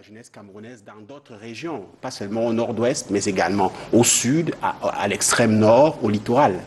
jeunesse camerounaise dans d'autres régions, pas seulement au nord-ouest, mais également au sud, à l'extrême nord, au littoral.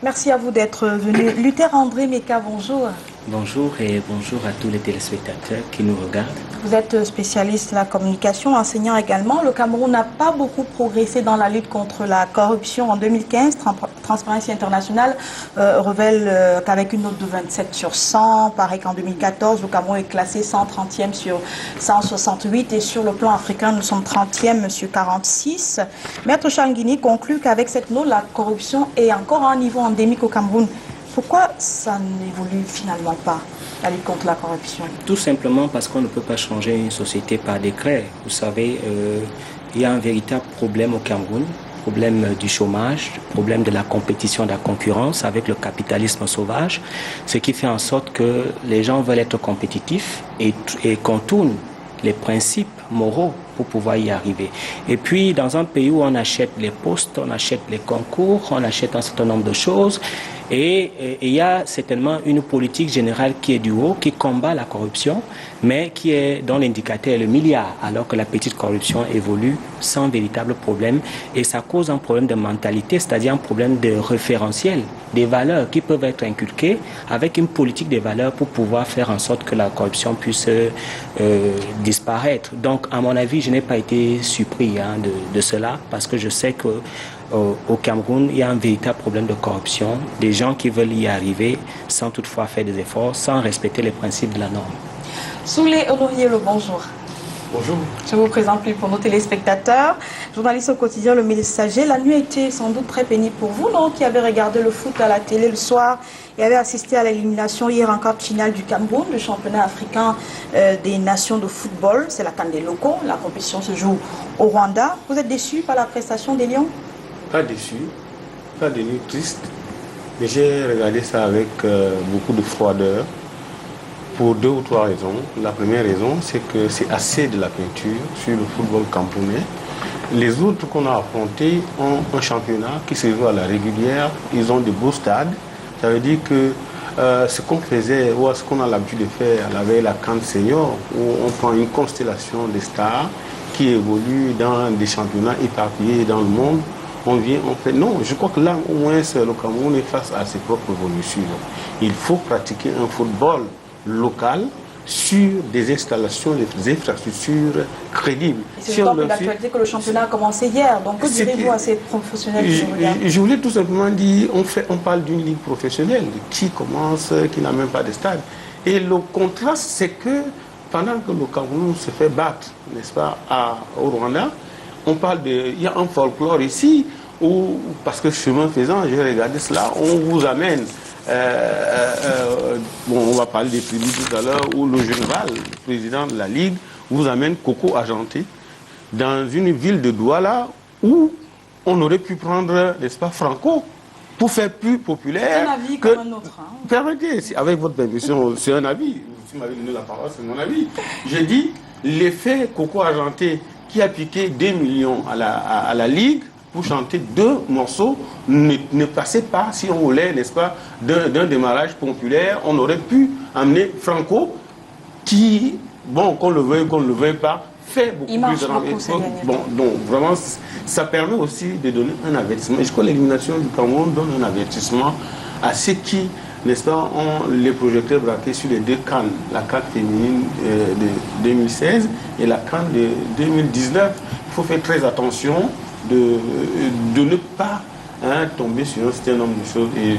Merci à vous d'être venu. Luther André Meka, bonjour. Bonjour et bonjour à tous les téléspectateurs qui nous regardent. Vous êtes spécialiste de la communication, enseignant également. Le Cameroun n'a pas beaucoup progressé dans la lutte contre la corruption. En 2015, Transparency International révèle qu'avec une note de 27 sur 100, pareil qu'en 2014, le Cameroun est classé 130e sur 168 et sur le plan africain, nous sommes 30e sur 46. Maître Changuini conclut qu'avec cette note, la corruption est encore à un niveau endémique au Cameroun. Pourquoi ça n'évolue finalement pas, la lutte contre la corruption? Tout simplement parce qu'on ne peut pas changer une société par décret. Vous savez, il y a un véritable problème au Cameroun, problème du chômage, problème de la compétition, de la concurrence avec le capitalisme sauvage, ce qui fait en sorte que les gens veulent être compétitifs et contournent les principes moraux pour pouvoir y arriver. Et puis, dans un pays où on achète les postes, on achète les concours, on achète un certain nombre de choses, et il y a certainement une politique générale qui est du haut, qui combat la corruption, mais dont l'indicateur est le milliard, alors que la petite corruption évolue sans véritable problème. Et ça cause un problème de mentalité, c'est-à-dire un problème de référentiel, des valeurs qui peuvent être inculquées avec une politique des valeurs pour pouvoir faire en sorte que la corruption puisse disparaître. Donc, à mon avis, je n'ai pas été surpris de cela, parce que je sais que au Cameroun, il y a un véritable problème de corruption, des gens qui veulent y arriver sans toutefois faire des efforts, sans respecter les principes de la norme. Soulé Honoré, le bonjour. Bonjour. Je vous présente plus pour nos téléspectateurs. Journaliste au quotidien Le Messager, la nuit a été sans doute très pénible pour vous, non, qui avez regardé le foot à la télé le soir et avez assisté à l'élimination hier en quart de finale du Cameroun, le championnat africain des nations de football. C'est la CAN des locaux, la compétition se joue au Rwanda. Vous êtes déçu par la prestation des Lions? Pas déçu, pas de nuit triste, mais j'ai regardé ça avec beaucoup de froideur pour 2 ou 3 raisons. La première raison, c'est que c'est assez de la peinture sur le football camerounais. Les autres qu'on a affrontés ont un championnat qui se joue à la régulière, ils ont de beaux stades. Ça veut dire que ce qu'on faisait, ou ce qu'on a l'habitude de faire à la veille de la CAN senior, où on prend une constellation de stars qui évoluent dans des championnats éparpillés dans le monde, on vient, on fait. Non, je crois que là, au moins, le Cameroun est face à ses propres évolutions. Il faut pratiquer un football local sur des installations, des infrastructures crédibles. C'est d'autant plus d'actualité que le championnat a commencé hier. Donc, que direz-vous à ces professionnels qui regardent? Je voulais tout simplement dire, on parle d'une ligue professionnelle qui commence, qui n'a même pas de stade. Et le contraste, c'est que pendant que le Cameroun se fait battre, n'est-ce pas, au Rwanda, il y a un folklore ici, où, parce que chemin faisant, j'ai regardé cela, on vous amène, on va parler des tribus tout à l'heure, où le général, le président de la Ligue, vous amène Coco Argenté, dans une ville de Douala, où on aurait pu prendre, n'est-ce pas, Franco, pour faire plus populaire. C'est un avis comme un autre. Hein. Permettez, avec votre permission, c'est un avis. Si vous m'avez donné la parole, c'est mon avis. J'ai dit, l'effet Coco Argenté, qui a piqué 2 millions à la Ligue pour chanter 2 morceaux, ne passait pas, si on voulait, n'est-ce pas, d'un démarrage populaire. On aurait pu amener Franco, qui, bon, qu'on le veuille, qu'on ne le veuille pas, fait beaucoup plus de bon, donc vraiment, ça permet aussi de donner un avertissement. Et je crois que l'élimination du Cameroun donne un avertissement à ceux qui, n'est-ce pas, ont les projecteurs braqués sur les 2 CAN, la CAN féminine de 2016 et la CAN de 2019. Il faut faire très attention de ne pas tomber sur un certain nombre de choses. Et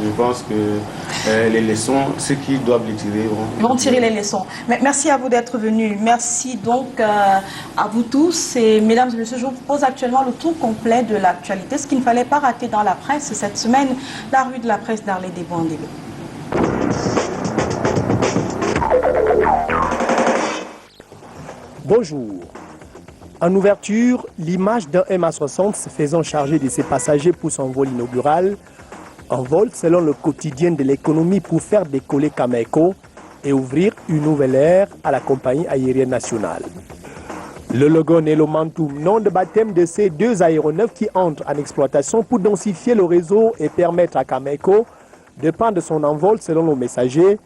je pense que les leçons, ceux qui doivent les tirer vont tirer les leçons. Mais merci à vous d'être venus. Merci donc à vous tous. Et mesdames et messieurs, je vous propose actuellement le tour complet de l'actualité. Ce qu'il ne fallait pas rater dans la presse cette semaine, la rue de la presse d'Arlé Desbois-Ndélé. Bonjour. En ouverture, l'image d'un MA60 se faisant charger de ses passagers pour son vol inaugural, un vol selon le quotidien de l'économie pour faire décoller Cameco et ouvrir une nouvelle ère à la compagnie aérienne nationale. Le logo et le Mantoum, nom de baptême de ces 2 aéronefs qui entrent en exploitation pour densifier le réseau et permettre à Cameco de prendre son envol selon le messager,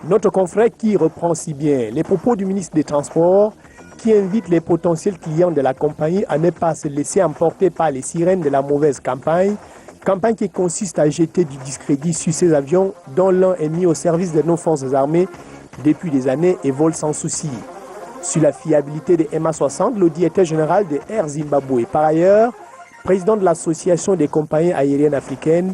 notre confrère qui reprend si bien les propos du ministre des Transports qui invite les potentiels clients de la compagnie à ne pas se laisser emporter par les sirènes de la mauvaise campagne qui consiste à jeter du discrédit sur ces avions dont l'un est mis au service de nos forces armées depuis des années et vole sans souci. Sur la fiabilité des MA60, le directeur général de Air Zimbabwe, par ailleurs, président de l'Association des compagnies aériennes africaines,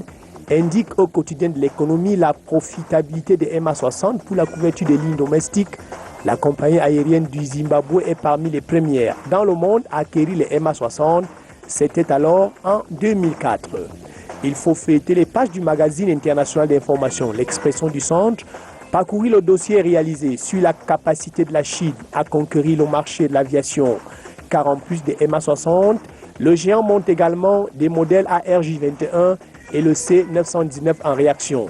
indique au quotidien de l'économie la profitabilité des MA60 pour la couverture des lignes domestiques. La compagnie aérienne du Zimbabwe est parmi les premières dans le monde à acquérir les MA60. C'était alors en 2004. Il faut feuilleter les pages du magazine international d'information, l'Expression du Centre, parcourir le dossier réalisé sur la capacité de la Chine à conquérir le marché de l'aviation. Car en plus des MA60, le géant monte également des modèles ARJ21 et le C919 en réaction.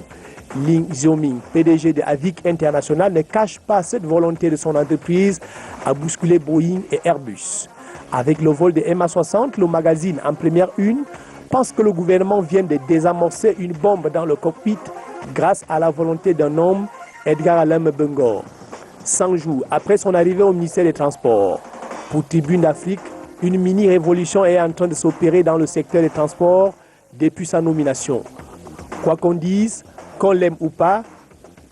Ling Xiaoming, PDG de Avic International, ne cache pas cette volonté de son entreprise à bousculer Boeing et Airbus. Avec le vol des MA60, le magazine en première une pense que le gouvernement vient de désamorcer une bombe dans le cockpit grâce à la volonté d'un homme, Edgar Alain Mbengor. 100 jours après son arrivée au ministère des Transports. Pour Tribune d'Afrique, une mini-révolution est en train de s'opérer dans le secteur des transports depuis sa nomination. Quoi qu'on dise, qu'on l'aime ou pas,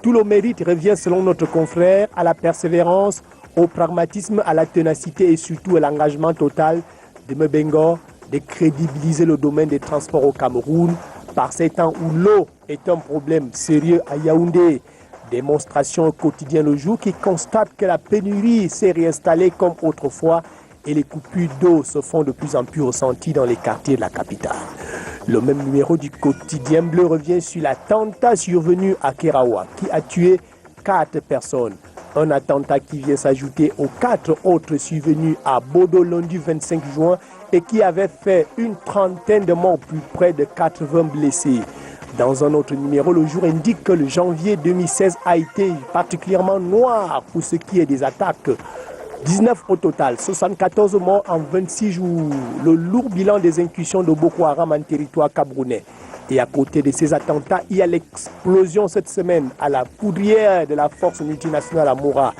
tout le mérite revient selon notre confrère à la persévérance, au pragmatisme, à la ténacité et surtout à l'engagement total de Mbengor de crédibiliser le domaine des transports au Cameroun par ces temps où l'eau est un problème sérieux à Yaoundé. Démonstration au quotidien le jour qui constate que la pénurie s'est réinstallée comme autrefois et les coupures d'eau se font de plus en plus ressenties dans les quartiers de la capitale. Le même numéro du quotidien bleu revient sur l'attentat survenu à Kerawa qui a tué 4 personnes. Un attentat qui vient s'ajouter aux 4 autres survenus à Bodo lundi 25 juin et qui avait fait une trentaine de morts, plus près de 80 blessés. Dans un autre numéro, le jour indique que le janvier 2016 a été particulièrement noir pour ce qui est des attaques. 19 au total, 74 morts en 26 jours. Le lourd bilan des incursions de Boko Haram en territoire camerounais. Et à côté de ces attentats, il y a l'explosion cette semaine à la poudrière de la force multinationale à Moura.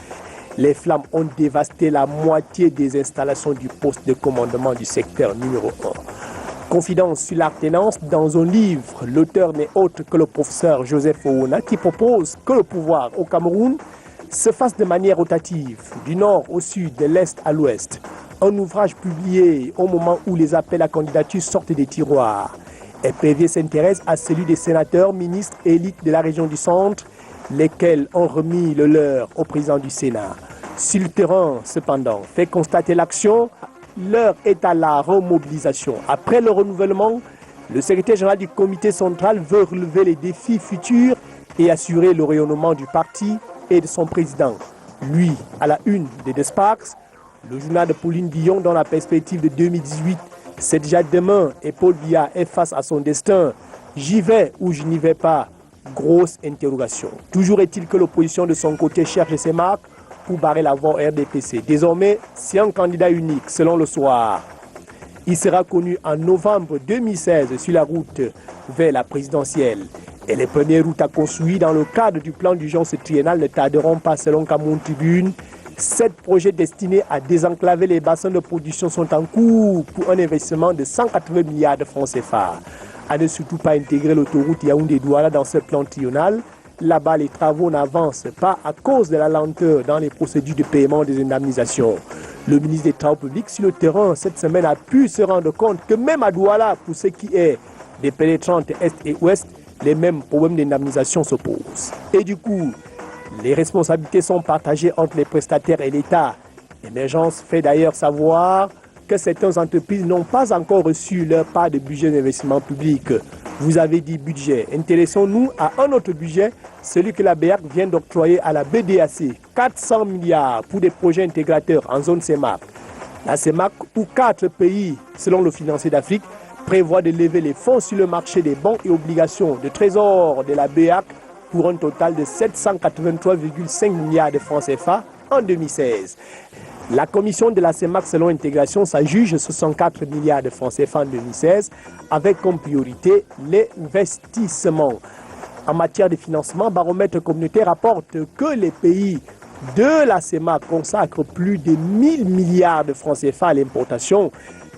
Les flammes ont dévasté la moitié des installations du poste de commandement du secteur numéro 1. Confidence sur l'alternance dans un livre, l'auteur n'est autre que le professeur Joseph Ouna qui propose que le pouvoir au Cameroun se fasse de manière rotative, du nord au sud, de l'est à l'ouest. Un ouvrage publié au moment où les appels à candidature sortent des tiroirs. EPV s'intéresse à celui des sénateurs, ministres et élites de la région du centre, lesquels ont remis le leur au président du Sénat. Sur le terrain, cependant, fait constater l'action, l'heure est à la remobilisation. Après le renouvellement, le secrétaire général du comité central veut relever les défis futurs et assurer le rayonnement du parti et de son président. Lui, à la une des Desparks, le journal de Pauline Dion dans la perspective de 2018, c'est déjà demain et Paul Biya est face à son destin. J'y vais ou je n'y vais pas? Grosse interrogation. Toujours est-il que l'opposition de son côté cherche ses marques pour barrer la voie au RDPC. Désormais, c'est un candidat unique selon le soir. Il sera connu en novembre 2016 sur la route vers la présidentielle. Et les premières routes à construire dans le cadre du plan d'urgence triennal ne tarderont pas selon Cameroun Tribune. 7 projets destinés à désenclaver les bassins de production sont en cours pour un investissement de 180 milliards de francs CFA. À ne surtout pas intégrer l'autoroute Yaoundé-Douala dans ce plan triennal. Là-bas, les travaux n'avancent pas à cause de la lenteur dans les procédures de paiement des indemnisations. Le ministre des Travaux publics sur le terrain cette semaine a pu se rendre compte que même à Douala, pour ce qui est des pénétrantes Est et Ouest, les mêmes problèmes d'indemnisation se posent. Et du coup, les responsabilités sont partagées entre les prestataires et l'État. L'émergence fait d'ailleurs savoir que certaines entreprises n'ont pas encore reçu leur part de budget d'investissement public. Vous avez dit budget. Intéressons-nous à un autre budget, celui que la BEAC vient d'octroyer à la BDAC. 400 milliards pour des projets intégrateurs en zone CEMAC. La CEMAC, où 4 pays, selon le financier d'Afrique, prévoit de lever les fonds sur le marché des bons et obligations de trésor de la BEAC pour un total de 783,5 milliards de francs CFA en 2016. La commission de la CEMAC selon intégration s'adjuge 64 milliards de francs CFA en 2016 avec comme priorité l'investissement. En matière de financement, Baromètre communautaire rapporte que les pays de la CEMA consacre plus de 1000 milliards de francs CFA à l'importation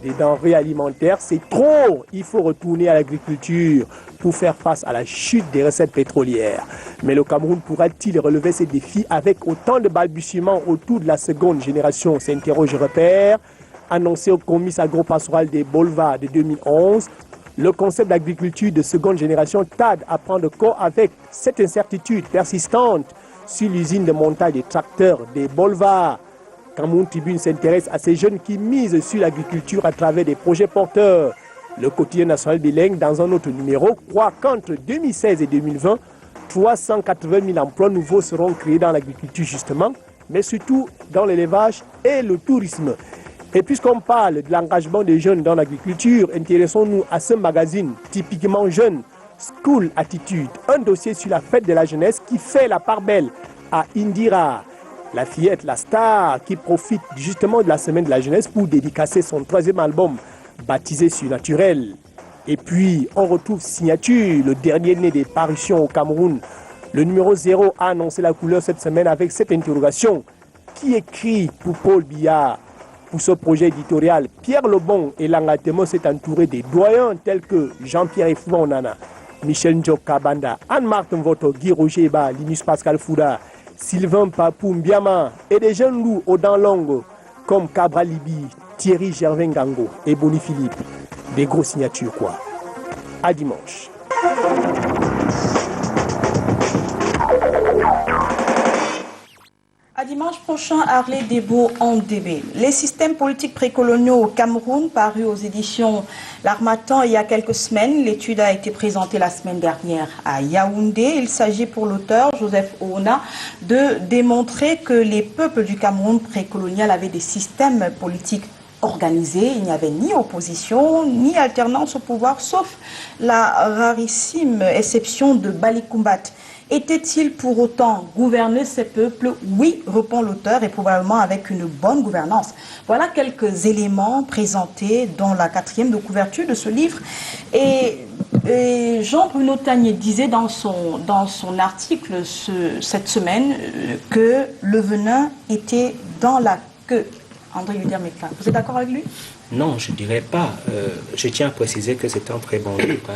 des denrées alimentaires. C'est trop. Il faut retourner à l'agriculture pour faire face à la chute des recettes pétrolières. Mais le Cameroun pourra-t-il relever ces défis avec autant de balbutiements autour de la seconde génération, s'interroge Repère. Annoncé au comice agro-pastoral des Bolva de 2011, le concept d'agriculture de seconde génération tarde à prendre corps avec cette incertitude persistante sur l'usine de montage des tracteurs des Bolva. Cameroun Tribune s'intéresse à ces jeunes qui misent sur l'agriculture à travers des projets porteurs. Le quotidien national bilingue, dans un autre numéro, croit qu'entre 2016 et 2020, 380 000 emplois nouveaux seront créés dans l'agriculture justement, mais surtout dans l'élevage et le tourisme. Et puisqu'on parle de l'engagement des jeunes dans l'agriculture, intéressons-nous à ce magazine typiquement jeune, School Attitude, un dossier sur la fête de la jeunesse qui fait la part belle à Indira, la fillette, la star, qui profite justement de la semaine de la jeunesse pour dédicacer son 3e album baptisé Surnaturel. Et puis, on retrouve Signature, le dernier né des parutions au Cameroun. Le numéro 0 a annoncé la couleur cette semaine avec cette interrogation. Qui écrit pour Paul Biya? Pour ce projet éditorial, Pierre Lebon et Langatemo s'est entouré des doyens tels que Jean-Pierre Efouonana, Michel Ndjok Kabanda, Anne-Martin Voto, Guy Roger Ba, Linus Pascal Fouda, Sylvain Papou Mbiama et des jeunes loups aux dents longues comme Cabra Libi, Thierry Gervin Gango et Boni Philippe. Des grosses signatures quoi. À dimanche. À dimanche prochain, Harley Debo en DB. Les systèmes politiques précoloniaux au Cameroun, paru aux éditions L'Harmattan il y a quelques semaines. L'étude a été présentée la semaine dernière à Yaoundé. Il s'agit pour l'auteur, Joseph Oona, de démontrer que les peuples du Cameroun précolonial avaient des systèmes politiques organisés. Il n'y avait ni opposition, ni alternance au pouvoir, sauf la rarissime exception de Balikumbat. Était-il pour autant gouverner ces peuples? Oui, répond l'auteur, et probablement avec une bonne gouvernance. Voilà quelques éléments présentés dans la 4e de couverture de ce livre. Et Jean-Bruno Tagné disait dans son article cette semaine que le venin était dans la queue. André Luder-Mecla, vous êtes d'accord avec lui? Non, je ne dirais pas. Je tiens à préciser que c'est un très bon livre.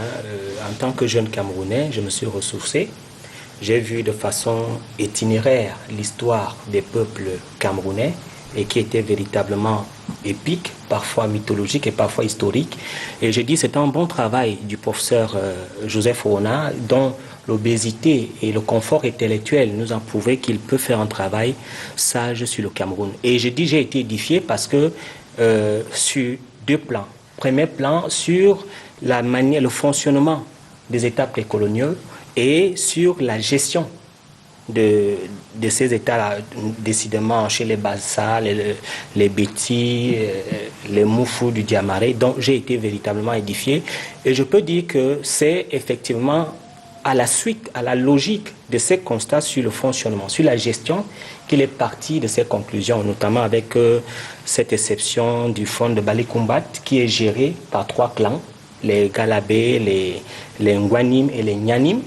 En tant que jeune Camerounais, je me suis ressourcé. J'ai vu de façon itinéraire l'histoire des peuples camerounais et qui était véritablement épique, parfois mythologique et parfois historique. Et je dis c'est un bon travail du professeur Joseph Oona, dont l'obésité et le confort intellectuel nous ont prouvé qu'il peut faire un travail sage sur le Cameroun. Et je dis j'ai été édifié parce que sur 2 plans. Premier plan sur la manière, le fonctionnement des États précoloniaux et sur la gestion de ces États-là, décidément chez les Bassa, les Bétis, les Moufou du Diamaré, dont j'ai été véritablement édifié. Et je peux dire que c'est effectivement à la suite, à la logique de ces constats sur le fonctionnement, sur la gestion, qu'il est parti de ces conclusions, notamment avec cette exception du fonds de Balikumbat qui est géré par 3 clans, les Galabé, les Ngwanim et les Nyanim.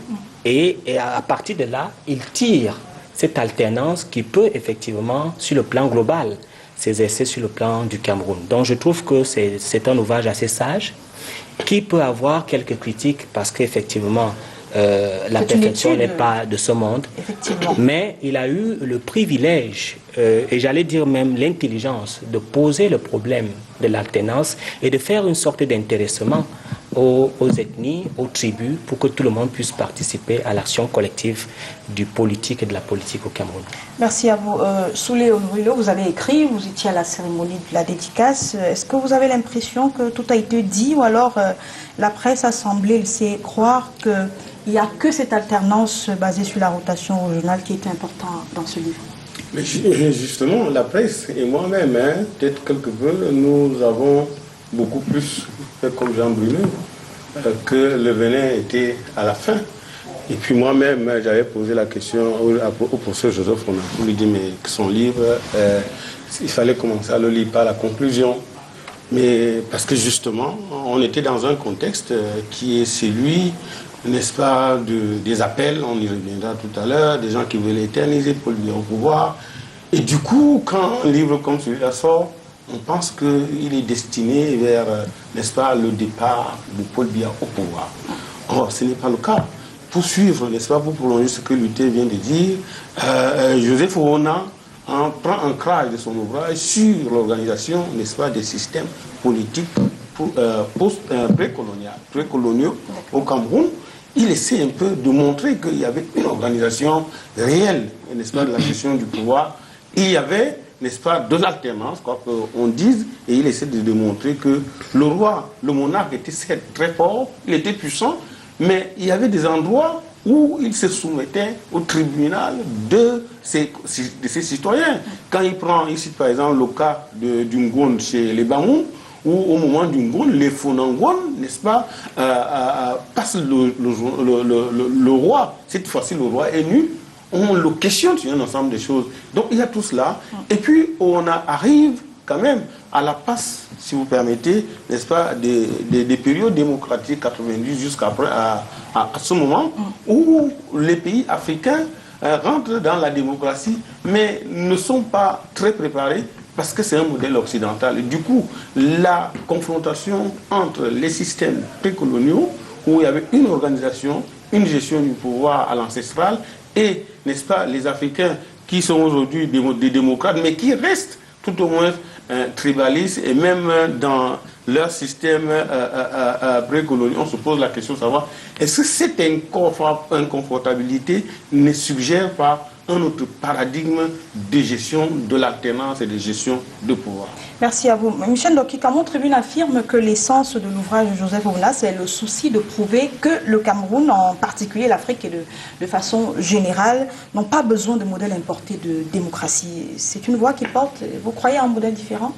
Et à partir de là, il tire cette alternance qui peut effectivement, sur le plan global, s'exercer sur le plan du Cameroun. Donc je trouve que c'est un ouvrage assez sage, qui peut avoir quelques critiques parce qu'effectivement, la perfection n'est pas de ce monde. Mais il a eu le privilège, et j'allais dire même l'intelligence, de poser le problème de l'alternance et de faire une sorte d'intéressement aux ethnies, aux tribus, pour que tout le monde puisse participer à l'action collective du politique et de la politique au Cameroun. Merci à vous. Soulé Onouilo, vous avez écrit, vous étiez à la cérémonie de la dédicace. Est-ce que vous avez l'impression que tout a été dit, ou alors la presse a semblé laisser croire qu'il n'y a que cette alternance basée sur la rotation régionale qui est importante dans ce livre? Mais justement, la presse et moi-même, peut-être quelque peu, nous avons beaucoup plus fait comme Jean Bruno, que le venin était à la fin. Et puis moi-même, j'avais posé la question au professeur Joseph Oona pour lui dire mais que son livre, il fallait commencer à le lire par la conclusion. Mais parce que justement, on était dans un contexte qui est celui n'est-ce pas, des appels, on y reviendra tout à l'heure, des gens qui veulent éterniser Paul Biya au pouvoir. Et du coup, quand un livre comme celui-là sort, on pense qu'il est destiné vers, n'est-ce pas, le départ de Paul Biya au pouvoir. Or, ce n'est pas le cas. Pour suivre, n'est-ce pas, pour prolonger ce que Luther vient de dire, Joseph Oona prend un crash de son ouvrage sur l'organisation, n'est-ce pas, des systèmes politiques précoloniaux au Cameroun. Il essaie un peu de montrer qu'il y avait une organisation réelle, n'est-ce pas, de la gestion du pouvoir. Il y avait, n'est-ce pas, de l'alternance, quoi qu'on dise, et il essaie de démontrer que le roi, le monarque était certes très fort, il était puissant, mais il y avait des endroits où il se soumettait au tribunal de ses citoyens. Quand il prend ici, par exemple, le cas du Ngon chez les Bamou, où au moment du Ngon, les Fonangon, n'est-ce pas, passent le roi. Cette fois-ci, le roi est nu. On le questionne sur un ensemble de choses. Donc il y a tout cela. Et puis on arrive quand même à la passe, si vous permettez, n'est-ce pas, des périodes démocratiques 90 jusqu'à ce moment où les pays africains rentrent dans la démocratie, mais ne sont pas très préparés parce que c'est un modèle occidental. Et du coup, la confrontation entre les systèmes précoloniaux, où il y avait une organisation, une gestion du pouvoir à l'ancestral, et, n'est-ce pas, les Africains qui sont aujourd'hui des démocrates, mais qui restent tout au moins tribalistes, et même dans leur système précolonial, on se pose la question de savoir, est-ce que cette inconfortabilité ne suggère pas un autre paradigme de gestion de l'alternance et de gestion de pouvoir? Merci à vous. Michel Ndoki, Cameroun Tribune affirme que l'essence de l'ouvrage de Joseph Oona, c'est le souci de prouver que le Cameroun, en particulier l'Afrique et de façon générale, n'ont pas besoin de modèles importés de démocratie. C'est une voix qui porte. Vous croyez à un modèle différent?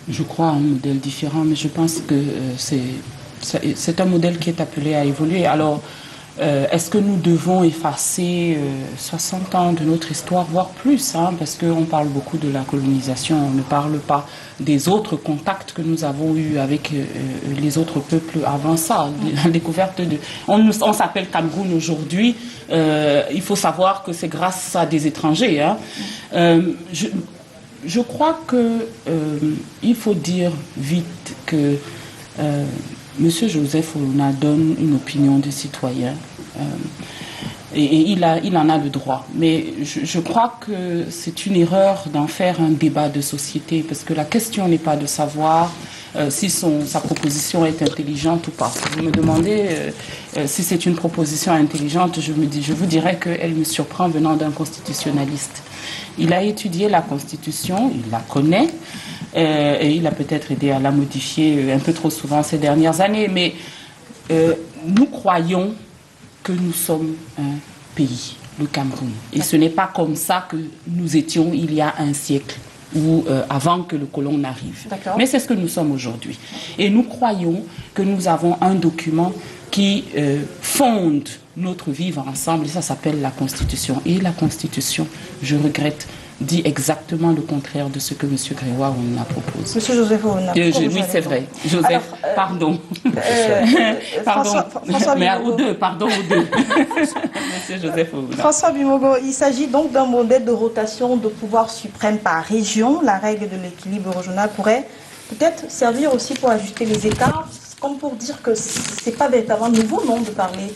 Je crois à un modèle différent, mais je pense que c'est un modèle qui est appelé à évoluer. Alors, est-ce que nous devons effacer 60 ans de notre histoire, voire plus, hein, parce qu'on parle beaucoup de la colonisation, on ne parle pas des autres contacts que nous avons eus avec les autres peuples avant ça, la découverte de... On s'appelle Cameroun aujourd'hui, il faut savoir que c'est grâce à des étrangers. Hein. Je crois qu'il faut dire vite que M. Joseph Oona donne une opinion de citoyen et il en a le droit. Mais je crois que c'est une erreur d'en faire un débat de société parce que la question n'est pas de savoir si sa proposition est intelligente ou pas. Si vous me demandez si c'est une proposition intelligente, je vous dirais qu'elle me surprend venant d'un constitutionnaliste. Il a étudié la Constitution, il la connaît, et il a peut-être aidé à la modifier un peu trop souvent ces dernières années, mais nous croyons que nous sommes un pays, le Cameroun. Et ce n'est pas comme ça que nous étions il y a un siècle, ou avant que le colon n'arrive. Mais c'est ce que nous sommes aujourd'hui. Et nous croyons que nous avons un document qui fonde notre vivre ensemble, et ça s'appelle la Constitution. Et la Constitution, je regrette, dit exactement le contraire de ce que M. Grégoire Ouna propose. Monsieur Joseph Ouna. Oui, c'est vrai. Joseph, alors, pardon. Pardon. François mais aux deux, pardon aux deux. Monsieur Joseph Ouna. François Bimogo, il s'agit donc d'un modèle de rotation de pouvoir suprême par région. La règle de l'équilibre régional pourrait peut-être servir aussi pour ajuster les écarts, comme pour dire que ce n'est pas véritablement nouveau, non, de parler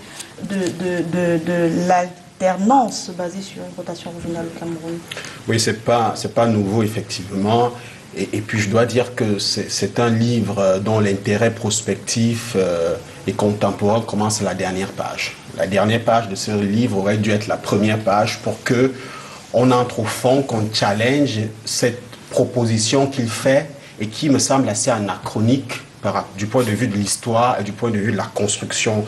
de l'alternance basée sur une rotation régionale au Cameroun. Oui, c'est pas nouveau, effectivement. Et puis, je dois dire que c'est un livre dont l'intérêt prospectif et contemporain commence à la dernière page. La dernière page de ce livre aurait dû être la première page pour qu'on entre au fond, qu'on challenge cette proposition qu'il fait et qui me semble assez anachronique du point de vue de l'histoire et du point de vue de la construction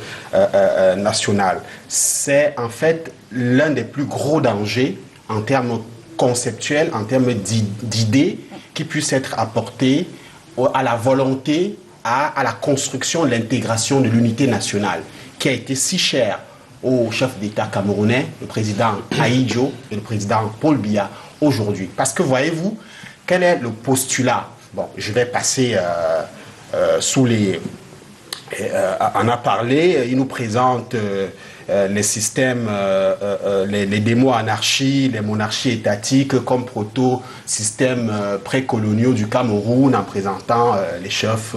nationale. C'est en fait l'un des plus gros dangers en termes conceptuels, en termes d'idées qui puissent être apportées à la volonté, à la construction, l'intégration de l'unité nationale qui a été si chère au chef d'État camerounais, le président Ahidjo et le président Paul Biya aujourd'hui. Parce que voyez-vous, quel est le postulat? Bon, je vais passer sous les en a parlé. Il nous présente les systèmes, les démo-anarchies, les monarchies étatiques comme proto-systèmes précoloniaux du Cameroun, en présentant les chefs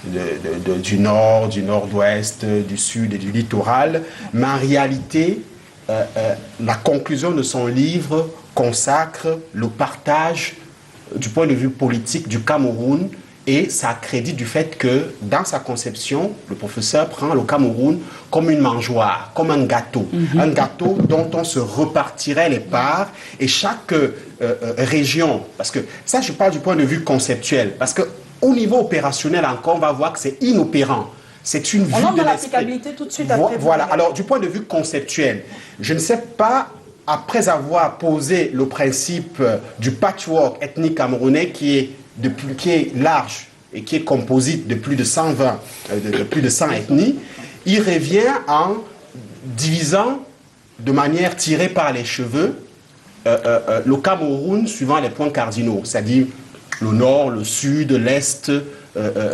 du nord, du nord-ouest, du sud et du littoral. Mais en réalité, la conclusion de son livre consacre le partage du point de vue politique du Cameroun, et ça accrédite du fait que dans sa conception, le professeur prend le Cameroun comme une mangeoire, comme un gâteau. Un gâteau dont on se repartirait les parts, et chaque région, parce que ça je parle du point de vue conceptuel, parce qu'au niveau opérationnel encore, on va voir que c'est inopérant. C'est une vue de l'esprit. On entre dans l'applicabilité tout de suite après. Voilà, alors du point de vue conceptuel, je ne sais pas, après avoir posé le principe du patchwork ethnique camerounais qui est large et qui est composite de plus de 120, de plus de 100 ethnies, il revient en divisant de manière tirée par les cheveux le Cameroun suivant les points cardinaux, c'est-à-dire le nord, le sud, l'est,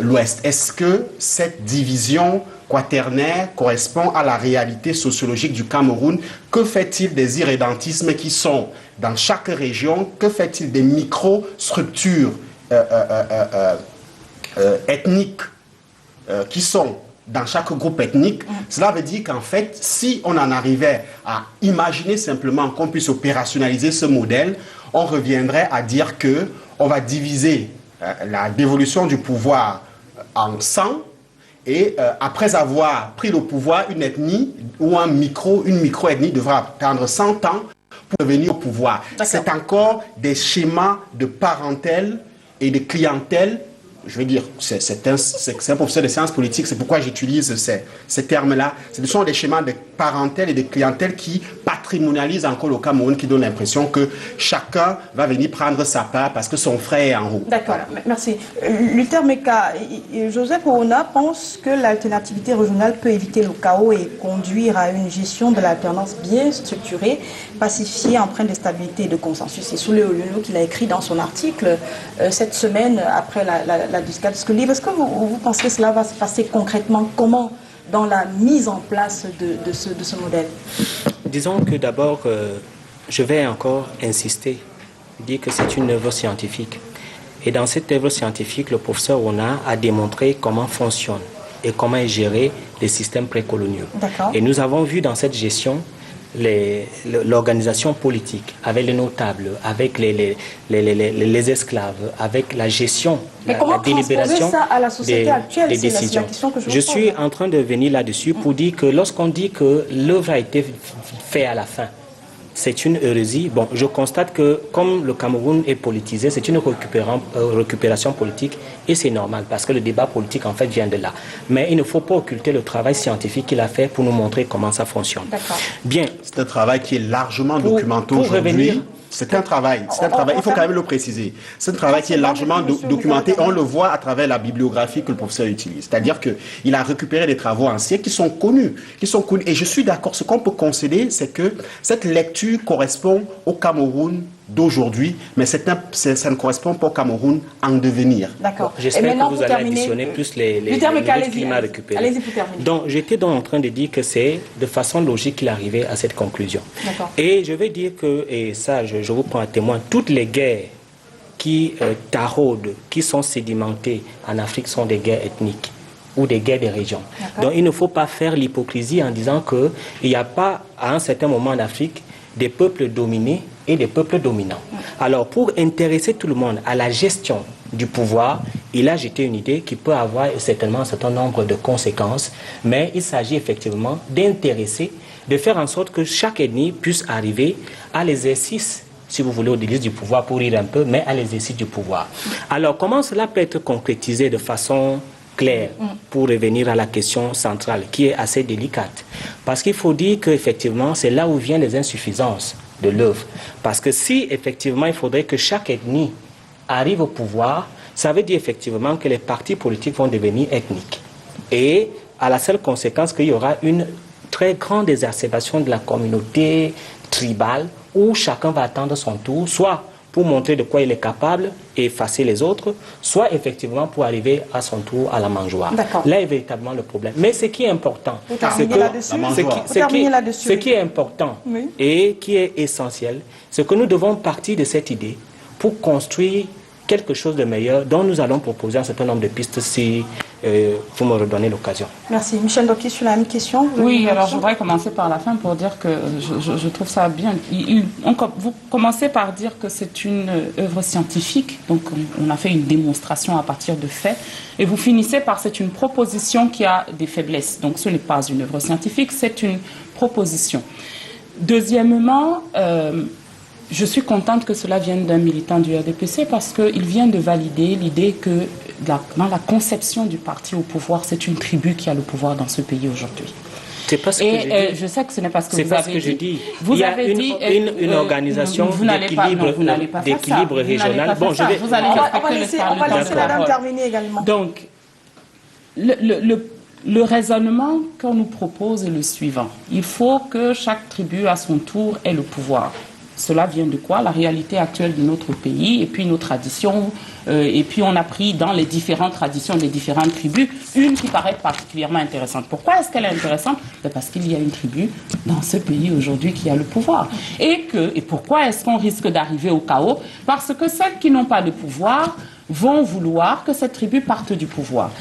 l'ouest. Est-ce que cette division quaternaire correspond à la réalité sociologique du Cameroun? Que fait-il des irrédentismes qui sont dans chaque région? Que fait-il des micro-structures ethniques qui sont dans chaque groupe ethnique? Cela veut dire qu'en fait, si on en arrivait à imaginer simplement qu'on puisse opérationnaliser ce modèle, on reviendrait à dire que on va diviser la dévolution du pouvoir en 100, et après avoir pris le pouvoir, une ethnie ou une micro-ethnie devra attendre 100 ans pour revenir au pouvoir. C'est encore des schémas de parentèle et de clientèle. Je veux dire, c'est un professeur de sciences politiques, c'est pourquoi j'utilise ces termes-là. Ce sont des schémas de parentèle et de clientèle qui patrimonialisent encore le Cameroun, qui donnent l'impression que chacun va venir prendre sa part parce que son frère est en haut. D'accord, voilà. Merci. Luther Meka, Joseph Orona pense que l'alternativité régionale peut éviter le chaos et conduire à une gestion de l'alternance bien structurée, pacifiée, empreinte de stabilité et de consensus. C'est Soulé Oliono qu'il a écrit dans son article cette semaine après la discussion de ce livre. Est-ce que vous pensez que cela va se passer concrètement? Comment dans la mise en place de ce modèle? Disons que d'abord, je vais encore insister, dire que c'est une œuvre scientifique. Et dans cette œuvre scientifique, le professeur Orona a démontré comment fonctionnent et comment est géré les systèmes précoloniaux. Et nous avons vu dans cette gestion l'organisation politique, avec les notables, avec les esclaves, avec la gestion, la délibération ça à la société actuelle, des décisions. Je suis en train de venir là-dessus pour dire que lorsqu'on dit que l'œuvre a été faite à la fin, c'est une hérésie. Bon, je constate que comme le Cameroun est politisé, c'est une récupération politique, et c'est normal parce que le débat politique en fait vient de là. Mais il ne faut pas occulter le travail scientifique qu'il a fait pour nous montrer comment ça fonctionne. Bien. C'est un travail qui est largement documenté aujourd'hui. C'est un travail, il faut quand même le préciser. C'est un travail qui est largement documenté. On le voit à travers la bibliographie que le professeur utilise. C'est-à-dire qu'il a récupéré des travaux anciens qui sont connus. Et je suis d'accord, ce qu'on peut concéder, c'est que cette lecture correspond au Cameroun d'aujourd'hui, mais ça ne correspond pas au Cameroun en devenir. D'accord. J'espère que vous allez additionner plus les climats récupérés. Allez-y pour terminer. Donc, j'étais en train de dire que c'est de façon logique qu'il arrivait à cette conclusion. Et je vais dire que, et ça, je vous prends à témoin, toutes les guerres qui taraudent, qui sont sédimentées en Afrique sont des guerres ethniques ou des guerres des régions. Donc, il ne faut pas faire l'hypocrisie en disant qu'il n'y a pas, à un certain moment en Afrique, des peuples dominés et des peuples dominants. Alors, pour intéresser tout le monde à la gestion du pouvoir, il a jeté une idée qui peut avoir certainement un certain nombre de conséquences, mais il s'agit effectivement d'intéresser, de faire en sorte que chaque ethnie puisse arriver à l'exercice, si vous voulez, au délice du pouvoir, pour rire un peu, mais à l'exercice du pouvoir. Alors, comment cela peut être concrétisé de façon claire pour revenir à la question centrale, qui est assez délicate? Parce qu'il faut dire qu'effectivement, c'est là où viennent les insuffisances de l'œuvre. Parce que si, effectivement, il faudrait que chaque ethnie arrive au pouvoir, ça veut dire effectivement que les partis politiques vont devenir ethniques. Et à la seule conséquence qu'il y aura une très grande exacerbation de la communauté tribale, où chacun va attendre son tour, soit pour montrer de quoi il est capable et effacer les autres, soit effectivement pour arriver à son tour à la mangeoire. Là est véritablement le problème. Mais ce qui est important, ce qui est important et qui est essentiel, c'est que nous devons partir de cette idée pour construire quelque chose de meilleur dont nous allons proposer un certain nombre de pistes si vous me redonnez l'occasion. Merci. Michel Doki, sur la même question. Oui, alors je voudrais commencer par la fin pour dire que je trouve ça bien. Vous commencez par dire que c'est une œuvre scientifique, donc on a fait une démonstration à partir de faits, et vous finissez par c'est une proposition qui a des faiblesses. Donc ce n'est pas une œuvre scientifique, c'est une proposition. Deuxièmement, je suis contente que cela vienne d'un militant du RDPC parce qu'il vient de valider l'idée que dans la conception du parti au pouvoir, c'est une tribu qui a le pouvoir dans ce pays aujourd'hui. C'est pas ce que j'ai dit. Je sais que ce n'est pas ce que vous pas avez ce que dit. je dis. Vous il y a avez dit une organisation d'équilibre régional. Bon, je vais. Vous allez on va laisser la dame terminer également. Donc, le raisonnement qu'on nous propose est le suivant. Il faut que chaque tribu, à son tour, ait le pouvoir. Cela vient de quoi? La réalité actuelle de notre pays et puis nos traditions. Et puis on a pris dans les différentes traditions des différentes tribus une qui paraît particulièrement intéressante. Pourquoi est-ce qu'elle est intéressante? Parce qu'il y a une tribu dans ce pays aujourd'hui qui a le pouvoir. Et pourquoi est-ce qu'on risque d'arriver au chaos? Parce que celles qui n'ont pas de pouvoir vont vouloir que cette tribu parte du pouvoir.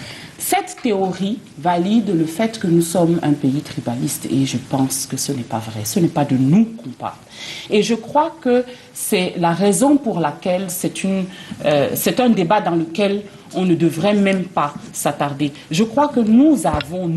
Cette théorie valide le fait que nous sommes un pays tribaliste et je pense que ce n'est pas vrai. Ce n'est pas de nous qu'on parle. Et je crois que c'est la raison pour laquelle c'est un débat dans lequel on ne devrait même pas s'attarder. Je crois que nous avons,